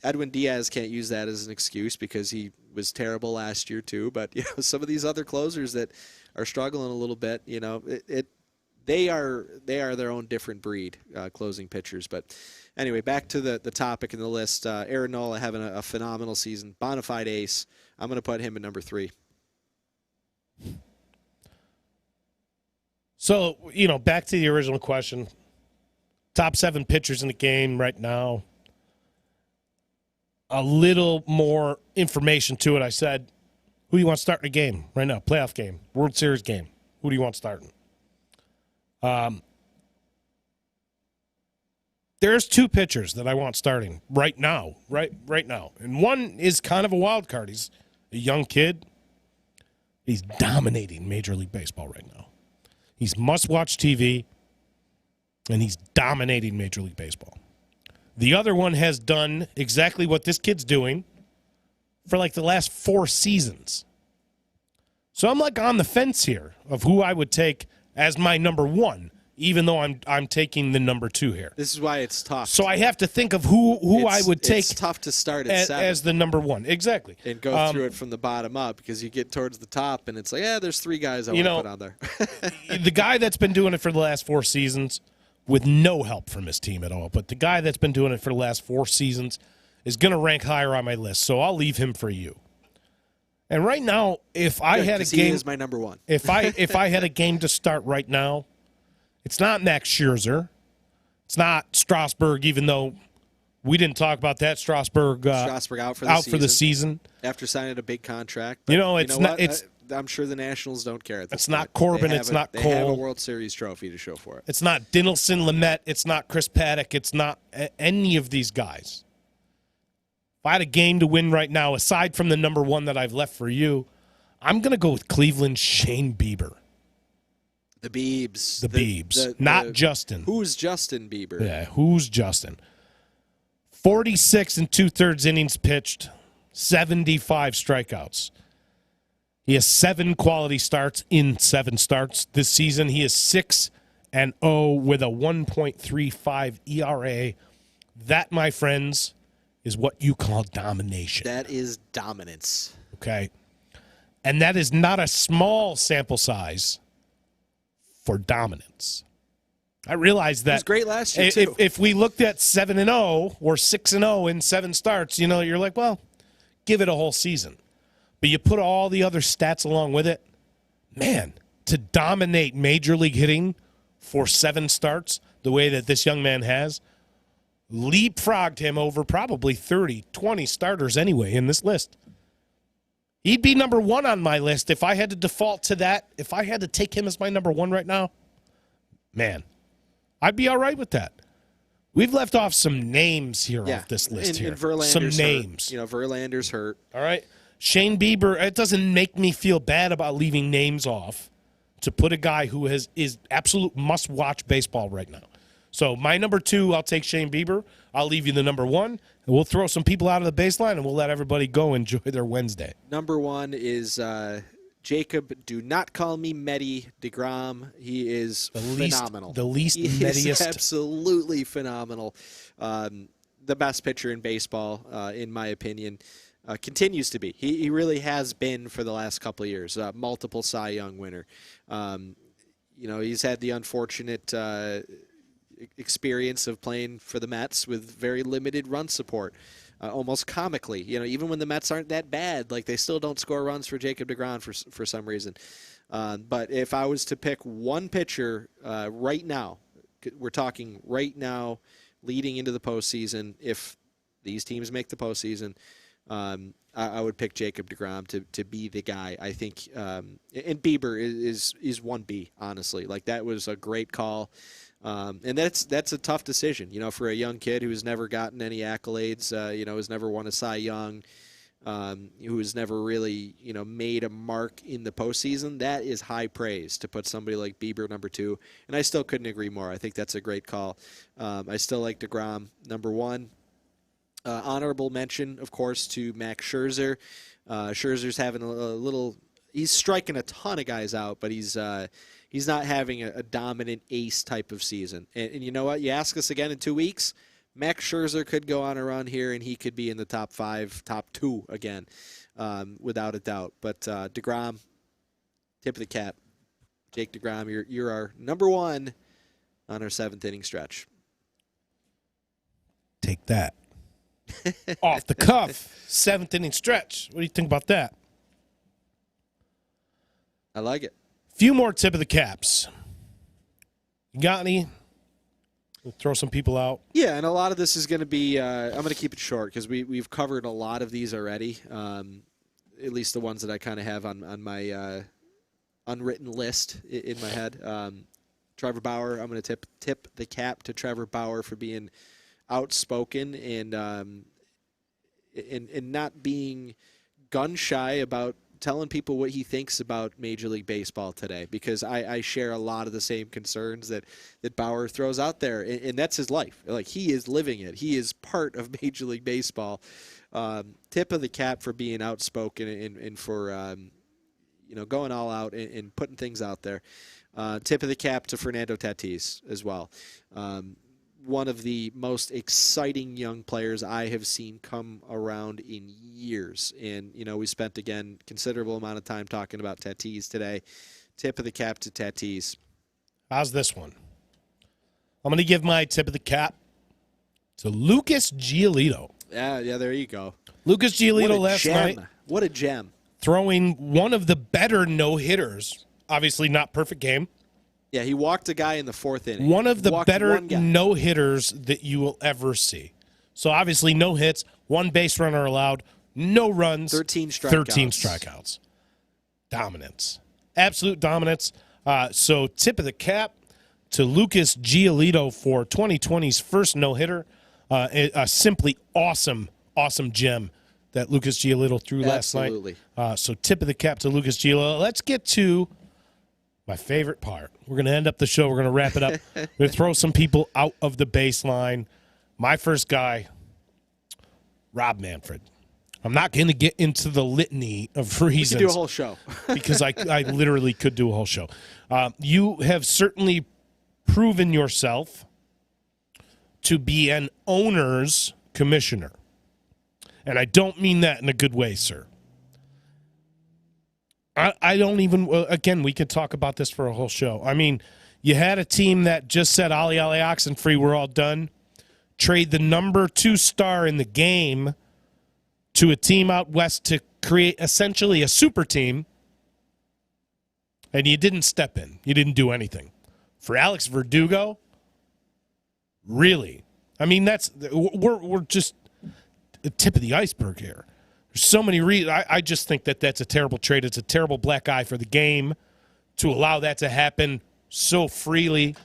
Edwin Diaz can't use that as an excuse because he was terrible last year too. But some of these other closers that are struggling a little bit, they are their own different breed, closing pitchers. But anyway, back to the topic in the list. Aaron Nola having a phenomenal season, bona fide ace. I'm going to put him at number 3. So, back to the original question. Top 7 pitchers in the game right now. A little more information to it. I said, who do you want starting a game right now? Playoff game, World Series game. Who do you want starting? There's two pitchers that I want starting right now, right now. And one is kind of a wild card. He's a young kid. He's dominating Major League Baseball right now. He's must-watch TV, and he's dominating Major League Baseball. The other one has done exactly what this kid's doing for like the last 4 seasons. So I'm like on the fence here of who I would take as my number one, even though I'm taking the number 2 here. This is why it's tough. So I have to think of who I would take. It's tough to start at 7. As the number 1. Exactly. And go through it from the bottom up, because you get towards the top and it's like, there's 3 guys I want to put on there. The guy that's been doing it for the last 4 seasons with no help from his team at all, but the guy that's been doing it for the last 4 seasons is going to rank higher on my list, so I'll leave him for you. And right now, if I had a game, he is my number 1. if I had a game to start right now, it's not Max Scherzer, it's not Strasburg, even though we didn't talk about that. Strasburg out for the season after signing a big contract. But I'm sure the Nationals don't care. It's not Corbin. It's not Cole. They have a World Series trophy to show for it. It's not Dinelson Lamet. It's not Chris Paddock. It's not any of these guys. If I had a game to win right now, aside from the number 1 that I've left for you, I'm going to go with Cleveland's Shane Bieber. The Biebs. The Biebs. Not Justin. Who's Justin Bieber? Yeah, who's Justin? 46 2/3 innings pitched, 75 strikeouts. He has 7 quality starts in 7 starts this season. He is 6-0 with a 1.35 ERA. That, my friends, is what you call domination. That is dominance. Okay. And that is not a small sample size for dominance. I realize that. It was great last year, too. If we looked at 7-0 or 6-0 in 7 starts, you're like, well, give it a whole season. But you put all the other stats along with it, man, to dominate Major League hitting for 7 starts the way that this young man has, leapfrogged him over probably 30, 20 starters anyway in this list. He'd be number 1 on my list if I had to default to that. If I had to take him as my number 1 right now, man, I'd be all right with that. We've left off some names here off this list here. Some names. Hurt. Verlander's hurt. All right. Shane Bieber, it doesn't make me feel bad about leaving names off to put a guy who is absolute must-watch baseball right now. So my number 2, I'll take Shane Bieber. I'll leave you the number 1, and we'll throw some people out of the baseline, and we'll let everybody go enjoy their Wednesday. Number 1 is Jacob, do not call me Medi DeGrom. He is phenomenal. The least he Mediest. Is absolutely phenomenal. The best pitcher in baseball, in my opinion. Continues to be. He really has been for the last couple of years. Multiple Cy Young winner. He's had the unfortunate experience of playing for the Mets with very limited run support, almost comically. Even when the Mets aren't that bad, like they still don't score runs for Jacob deGrom for some reason. But if I was to pick one pitcher right now, we're talking right now, leading into the postseason, if these teams make the postseason, I would pick Jacob deGrom to be the guy. I think, and Bieber is 1B, honestly. Like, that was a great call. And that's a tough decision, for a young kid who's never gotten any accolades, has never won a Cy Young, who has never really, made a mark in the postseason. That is high praise to put somebody like Bieber number 2. And I still couldn't agree more. I think that's a great call. I still like deGrom number 1. Honorable mention, of course, to Max Scherzer. Scherzer's having a little. He's striking a ton of guys out, but he's not having a dominant ace type of season. And you know what? You ask us again in 2 weeks, Max Scherzer could go on a run here, and he could be in the top 5, top 2 again, without a doubt. But deGrom, tip of the cap. Jake deGrom, you're our number 1 on our 7th inning stretch. Take that. Off the cuff, 7th inning stretch. What do you think about that? I like it. Few more tip of the caps. You got any? We'll throw some people out. Yeah, and a lot of this is going to be, I'm going to keep it short because we've covered a lot of these already, at least the ones that I kind of have on my unwritten list in my head. Trevor Bauer, I'm going to tip the cap to Trevor Bauer for being outspoken and not being gun shy about telling people what he thinks about Major League Baseball today, because I share a lot of the same concerns that Bauer throws out there, and that's his life. Like, he is living it. He is part of Major League Baseball. Tip of the cap for being outspoken and for going all out and putting things out there. Tip of the cap to Fernando Tatis as well. One of the most exciting young players I have seen come around in years. And, we spent, again, considerable amount of time talking about Tatis today. Tip of the cap to Tatis. How's this one? I'm going to give my tip of the cap to Lucas Giolito. Yeah, there you go. Lucas Giolito last night. What a gem. Throwing one of the better no-hitters. Obviously not perfect game. Yeah, he walked a guy in the 4th inning. One of the better no-hitters that you will ever see. So obviously no hits, one base runner allowed, no runs. 13 strikeouts. 13 strikeouts. Dominance. Absolute dominance. So tip of the cap to Lucas Giolito for 2020's first no-hitter. A simply awesome gem that Lucas Giolito threw last night. Absolutely. So tip of the cap to Lucas Giolito. Let's get to my favorite part. We're going to end up the show. We're going to wrap it up. We're going to throw some people out of the baseline. My first guy, Rob Manfred. I'm not going to get into the litany of reasons. We could do a whole show. Because I literally could do a whole show. You have certainly proven yourself to be an owner's commissioner. And I don't mean that in a good way, sir. I don't even, again, we could talk about this for a whole show. I mean, you had a team that just said, ollie, Oxenfree, we're all done. Trade the number 2 star in the game to a team out west to create essentially a super team, and you didn't step in. You didn't do anything. For Alex Verdugo, really? I mean, we're just the tip of the iceberg here. There's so many reasons. I just think that's a terrible trade. It's a terrible black eye for the game to allow that to happen so freely.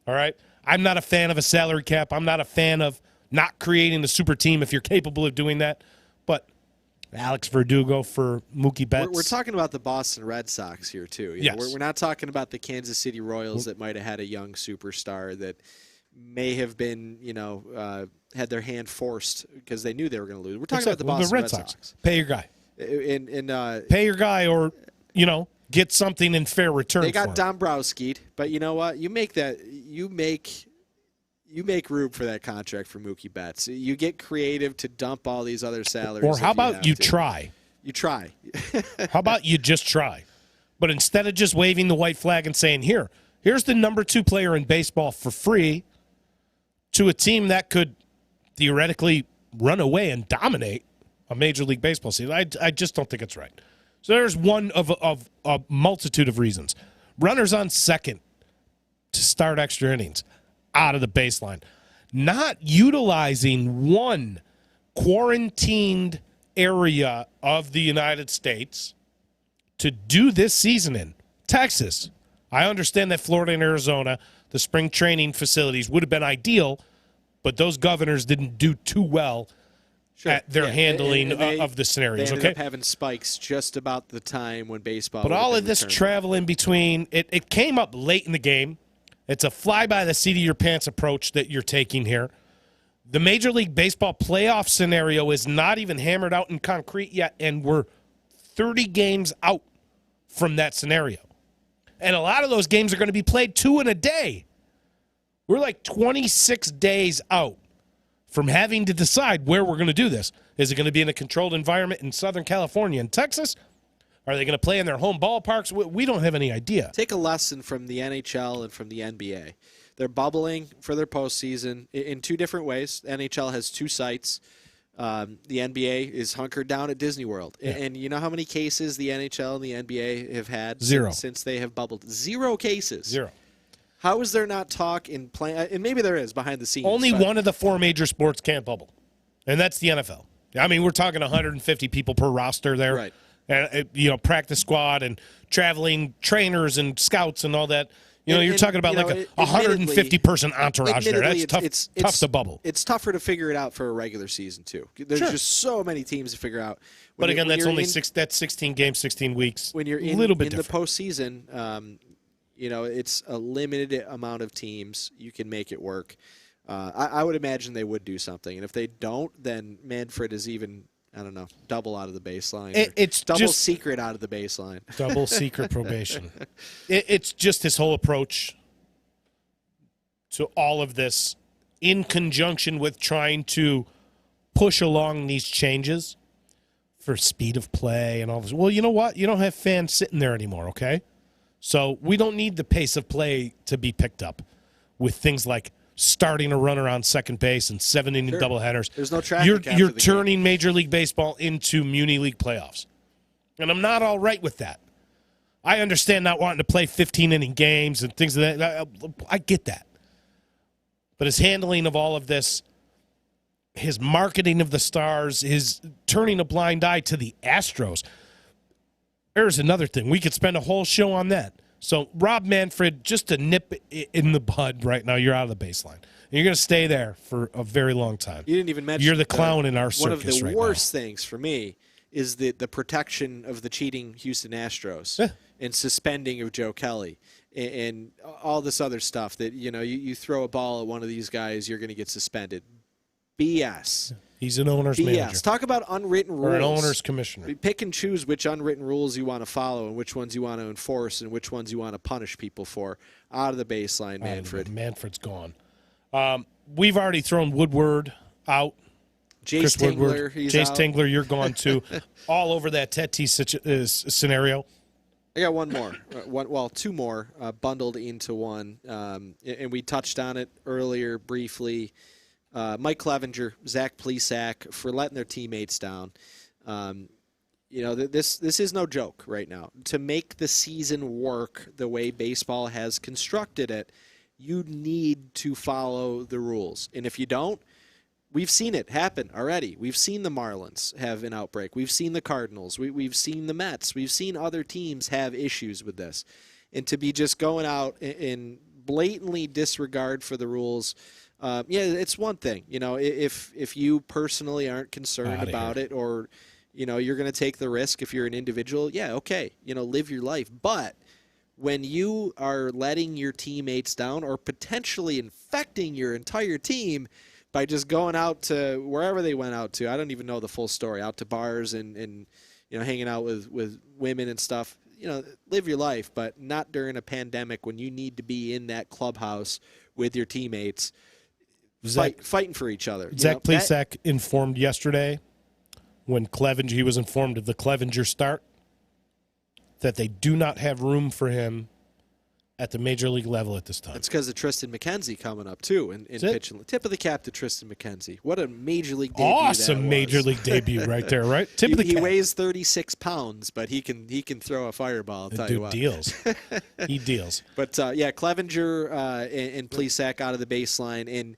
All right? I'm not a fan of a salary cap. I'm not a fan of not creating a super team if you're capable of doing that. But Alex Verdugo for Mookie Betts. We're talking about the Boston Red Sox here, too. Yes. We're not talking about the Kansas City Royals that might have had a young superstar that may have been, had their hand forced because they knew they were going to lose. We're talking about the Boston Red Sox. Pay your guy. Pay your guy, or get something in fair return. They got for him. Dombrowski'd, but you know what? You make room for that contract for Mookie Betts. You get creative to dump all these other salaries. Or how about you try? You try. How about you just try? But instead of just waving the white flag and saying, here's the number 2 player in baseball for free to a team that could theoretically run away and dominate a Major League Baseball season. I just don't think it's right. So there's one of a multitude of reasons. Runners on second to start extra innings out of the baseline. Not utilizing one quarantined area of the United States to do this season in. Texas. I understand that Florida and Arizona, the spring training facilities, would have been ideal, but those governors didn't do too well at their handling of the scenarios. They ended up having spikes just about the time when baseball. But all of this travel in between, it came up late in the game. It's a fly-by-the-seat-of-your-pants approach that you're taking here. The Major League Baseball playoff scenario is not even hammered out in concrete yet, and we're 30 games out from that scenario. And a lot of those games are going to be played 2 in a day. We're like 26 days out from having to decide where we're going to do this. Is it going to be in a controlled environment in Southern California and Texas? Are they going to play in their home ballparks? We don't have any idea. Take a lesson from the NHL and from the NBA. They're bubbling for their postseason in 2 different ways. NHL has 2 sites. The NBA is hunkered down at Disney World. Yeah. And you know how many cases the NHL and the NBA have had 0 since they have bubbled? 0 cases. 0. How is there not talk in play? And maybe there is behind the scenes. Only one of the 4 major sports can't bubble, and that's the NFL. I mean, we're talking 150 people per roster there. Right. And, practice squad and traveling trainers and scouts and all that. You're talking about like a 150-person entourage there. That's tough. It's tough to bubble. It's tougher to figure it out for a regular season too. There's just so many teams to figure out. But again, that's only that's 16 games, 16 weeks. When you're in, a little bit in the postseason, it's a limited amount of teams. You can make it work. I would imagine they would do something, and if they don't, then Manfred is even. I don't know, double out of the baseline. It's double just secret out of the baseline. Double secret probation. It's just his whole approach to all of this in conjunction with trying to push along these changes for speed of play and all this. Well, you know what? You don't have fans sitting there anymore, okay? So we don't need the pace of play to be picked up with things like starting a runner on second base and 7-inning doubleheaders. There's no traffic. You're turning Major League Baseball into Muni League playoffs. And I'm not all right with that. I understand not wanting to play 15-inning games and things like that. I get that. But his handling of all of this, his marketing of the Stars, his turning a blind eye to the Astros. There's another thing. We could spend a whole show on that. So, Rob Manfred, just to nip in the bud right now, you're out of the baseline. And you're going to stay there for a very long time. You didn't even mention you're the clown in our circus right now. One of the worst things for me is the protection of the cheating Houston Astros and suspending of Joe Kelly and all this other stuff that, you throw a ball at one of these guys, you're going to get suspended. BS. He's an owner's manager. Talk about unwritten rules. Or an owner's commissioner. Pick and choose which unwritten rules you want to follow and which ones you want to enforce and which ones you want to punish people for. Out of the baseline, Manfred. Manfred's gone. We've already thrown Woodward out. Jace Tingler, he's out. Tingler, you're gone too. All over that Tatis scenario. I got one more. Two more bundled into one. And we touched on it earlier briefly. Mike Clevenger, Zach Plesac for letting their teammates down. This is no joke right now. To make the season work the way baseball has constructed it, you need to follow the rules. And if you don't, we've seen it happen already. We've seen the Marlins have an outbreak. We've seen the Cardinals. We've seen the Mets. We've seen other teams have issues with this. And to be just going out in blatantly disregard for the rules, it's one thing. If you personally aren't concerned about it or, you're going to take the risk if you're an individual, okay, live your life. But when you are letting your teammates down or potentially infecting your entire team by just going out to wherever they went out to, I don't even know the full story, out to bars and hanging out with women and stuff, live your life, but not during a pandemic when you need to be in that clubhouse with your teammates. Fighting for each other. Zach Plesac informed yesterday when he was informed of the Clevenger start that they do not have room for him at the major league level at this time. It's because of Tristan McKenzie coming up, too, in pitching. Tip of the cap to Tristan McKenzie. What a major league debut awesome major league debut right there, right? Tip of the cap. He weighs 36 pounds, but he can throw a fireball, I'll tell you what. Deals. He deals. But, Clevenger and Plesac out of the baseline, and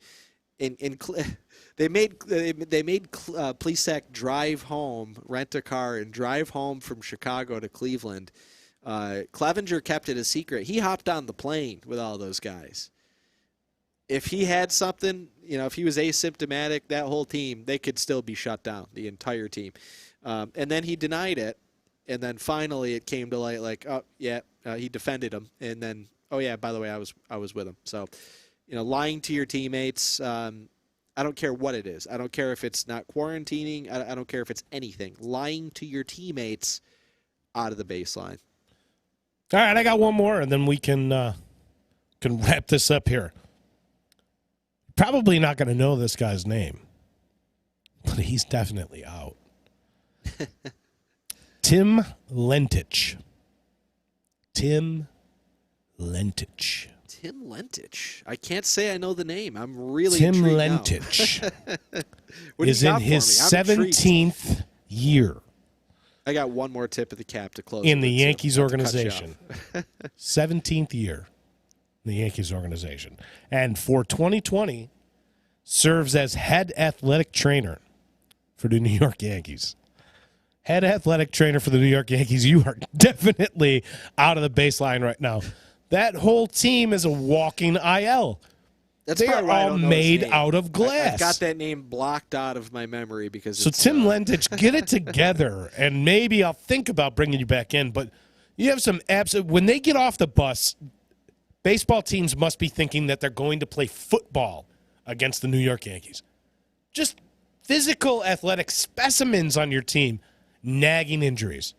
they made Plesac drive home, rent a car, and drive home from Chicago to Cleveland. Clevenger kept it a secret. He hopped on the plane with all those guys. If he had something, if he was asymptomatic, that whole team, they could still be shut down, the entire team. And then he denied it, and then finally it came to light he defended him. And then, by the way, I was with him. So, lying to your teammates, I don't care what it is. I don't care if it's not quarantining. I don't care if it's anything. Lying to your teammates out of the baseline. All right, I got one more, and then we can wrap this up here. Probably not going to know this guy's name, but he's definitely out. Tim Lentich. Tim Lentich. I can't say I know the name. I'm really Tim intrigued Lentich is in his 17th year. I got one more tip of the cap to close. In the Yankees organization. 17th year in the Yankees organization. And for 2020, serves as head athletic trainer for the New York Yankees. Head athletic trainer for the New York Yankees. You are definitely out of the baseline right now. That whole team is a walking IL. That's They are probably why I all don't know his made name. out of glass. I've got that name blocked out of my memory because So it's, Tim Lentich, get it together, and maybe I'll think about bringing you back in. But you have some absolute. When they get off the bus, baseball teams must be thinking that they're going to play football against the New York Yankees. Just physical, athletic specimens on your team, nagging injuries.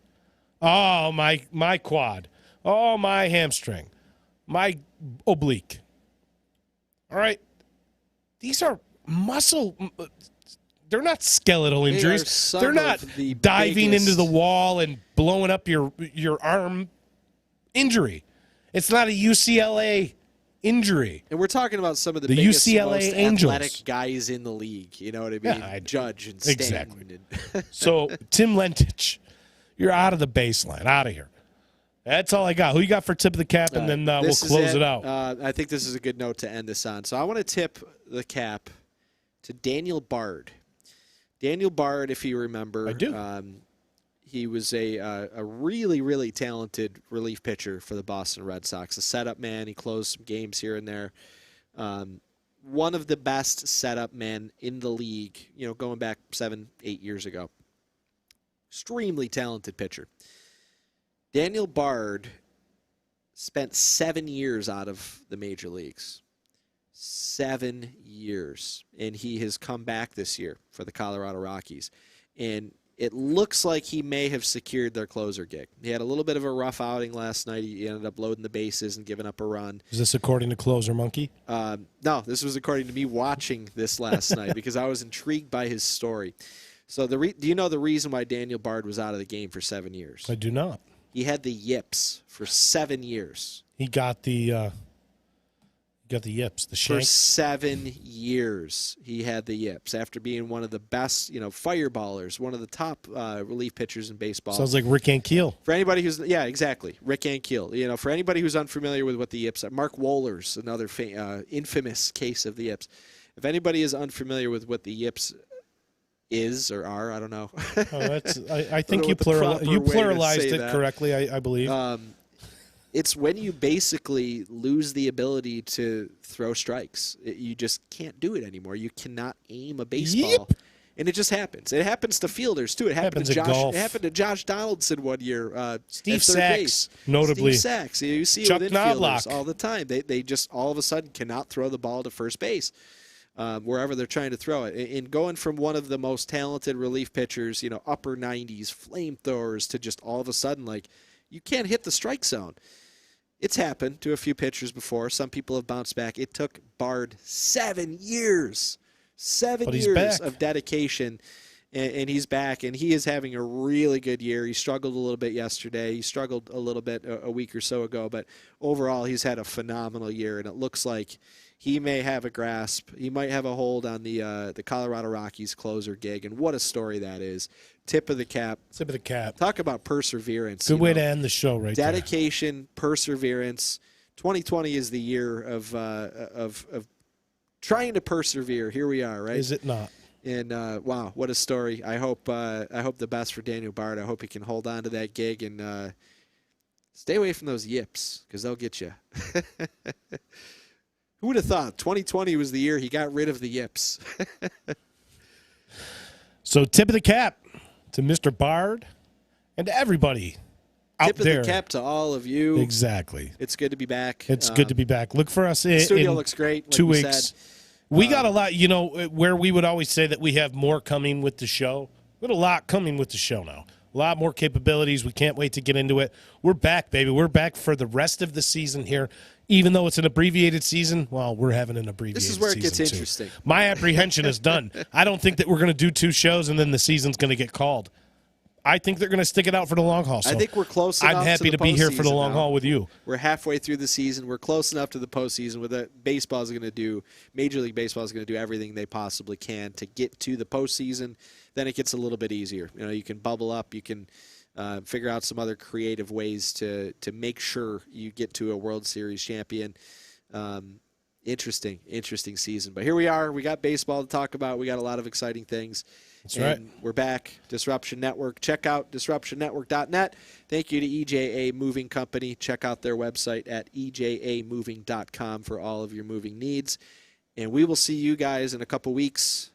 Oh, my quad. Oh, my hamstring. My oblique. All right. These are muscle. They're not skeletal injuries. They're not diving into the wall and blowing up your arm injury. It's not a UCLA injury. And we're talking about some of the biggest, UCLA most Angels. athletic guys in the league. You know what I mean? Yeah, Judge and Stanton. Exactly. And So, Tim Lentich, you're out of the baseline, out of here. That's all I got. Who you got for tip of the cap, and then we'll close it out. I think this is a good note to end this on. So I want to tip the cap to Daniel Bard. Daniel Bard, if you remember, I do. he was a really, really talented relief pitcher for the Boston Red Sox. A setup man. He closed some games here and there. One of the best setup men in the league, going back 7-8 years ago. Extremely talented pitcher. Daniel Bard spent 7 years out of the major leagues. 7 years. And he has come back this year for the Colorado Rockies. And it looks like he may have secured their closer gig. He had a little bit of a rough outing last night. He ended up loading the bases and giving up a run. Is this according to Closer Monkey? No, this was according to me watching this last night because I was intrigued by his story. So do you know the reason why Daniel Bard was out of the game for 7 years? I do not. He had the yips for 7 years. He got the yips, the For shank. 7 years, he had the yips after being one of the best, fireballers, one of the top relief pitchers in baseball. Sounds like Rick Ankiel. For anybody who's, exactly, Rick Ankiel. For anybody who's unfamiliar with what the yips are, Mark Wohlers, another infamous case of the yips. If anybody is unfamiliar with what the yips is or are, I don't know. I think you pluralized it correctly, I believe. It's when you basically lose the ability to throw strikes. You just can't do it anymore. You cannot aim a baseball. Yep. And it just happens. It happens to fielders, too. It happened to golf. It happened to Josh Donaldson one year. Steve Sachs, notably. Steve Sachs. You see Chuck it with infielders Knobloch. all the time. They just all of a sudden cannot throw the ball to first base. Wherever they're trying to throw it. And going from one of the most talented relief pitchers, upper 90s, flamethrowers, to just all of a sudden, you can't hit the strike zone. It's happened to a few pitchers before. Some people have bounced back. It took Bard 7 years. 7 years of dedication, and he's back, and he is having a really good year. He struggled a little bit yesterday. He struggled a little bit a week or so ago, but overall he's had a phenomenal year, and it looks like he may have a grasp. He might have a hold on the Colorado Rockies closer gig, and what a story that is. Tip of the cap. Tip of the cap. Talk about perseverance. Good way to end the show right there. Dedication, perseverance. 2020 is the year of trying to persevere. Here we are, right? Is it not? And wow, what a story! I hope the best for Daniel Bard. I hope he can hold on to that gig and stay away from those yips because they'll get you. Who would have thought 2020 was the year he got rid of the yips? So tip of the cap to Mr. Bard and to everybody out there. Tip of the cap to all of you. Exactly. It's good to be back. It's good to be back. Look for us in the studio looks great. Like 2 we weeks. said. We got a lot, where we would always say that we have more coming with the show. We got a lot coming with the show now. A lot more capabilities. We can't wait to get into it. We're back, baby. We're back for the rest of the season here. Even though it's an abbreviated season, well, we're having an abbreviated season. This is where it gets too. interesting. My apprehension is done. I don't think that we're going to do 2 shows and then the season's going to get called. I think they're going to stick it out for the long haul. So I think we're close enough. I'm happy to be here for the long haul with you. We're halfway through the season. We're close enough to the postseason where the baseball is going to do, Major League Baseball is going to do everything they possibly can to get to the postseason. Then it gets a little bit easier. You can bubble up. You can figure out some other creative ways to make sure you get to a World Series champion. Interesting season. But here we are. We got baseball to talk about. We got a lot of exciting things. That's right. We're back. Disruption Network. Check out disruptionnetwork.net. Thank you to EJA Moving Company. Check out their website at ejamoving.com for all of your moving needs. And we will see you guys in a couple weeks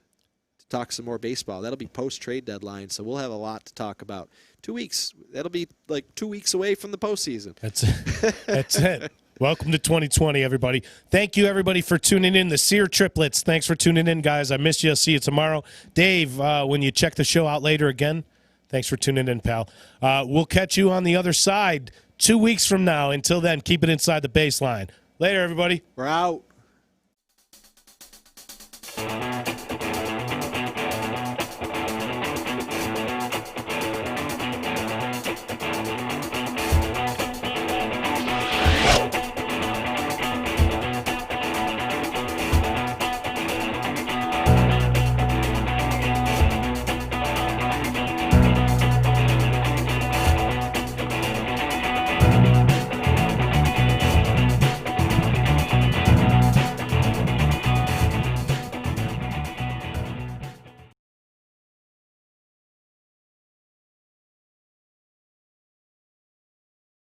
to talk some more baseball. That'll be post-trade deadline, so we'll have a lot to talk about. 2 weeks. That'll be like 2 weeks away from the postseason. That's it. That's it. Welcome to 2020, everybody. Thank you, everybody, for tuning in. The Sear Triplets, thanks for tuning in, guys. I miss you. I'll see you tomorrow. Dave, when you check the show out later again, thanks for tuning in, pal. We'll catch you on the other side 2 weeks from now. Until then, keep it inside the baseline. Later, everybody. We're out.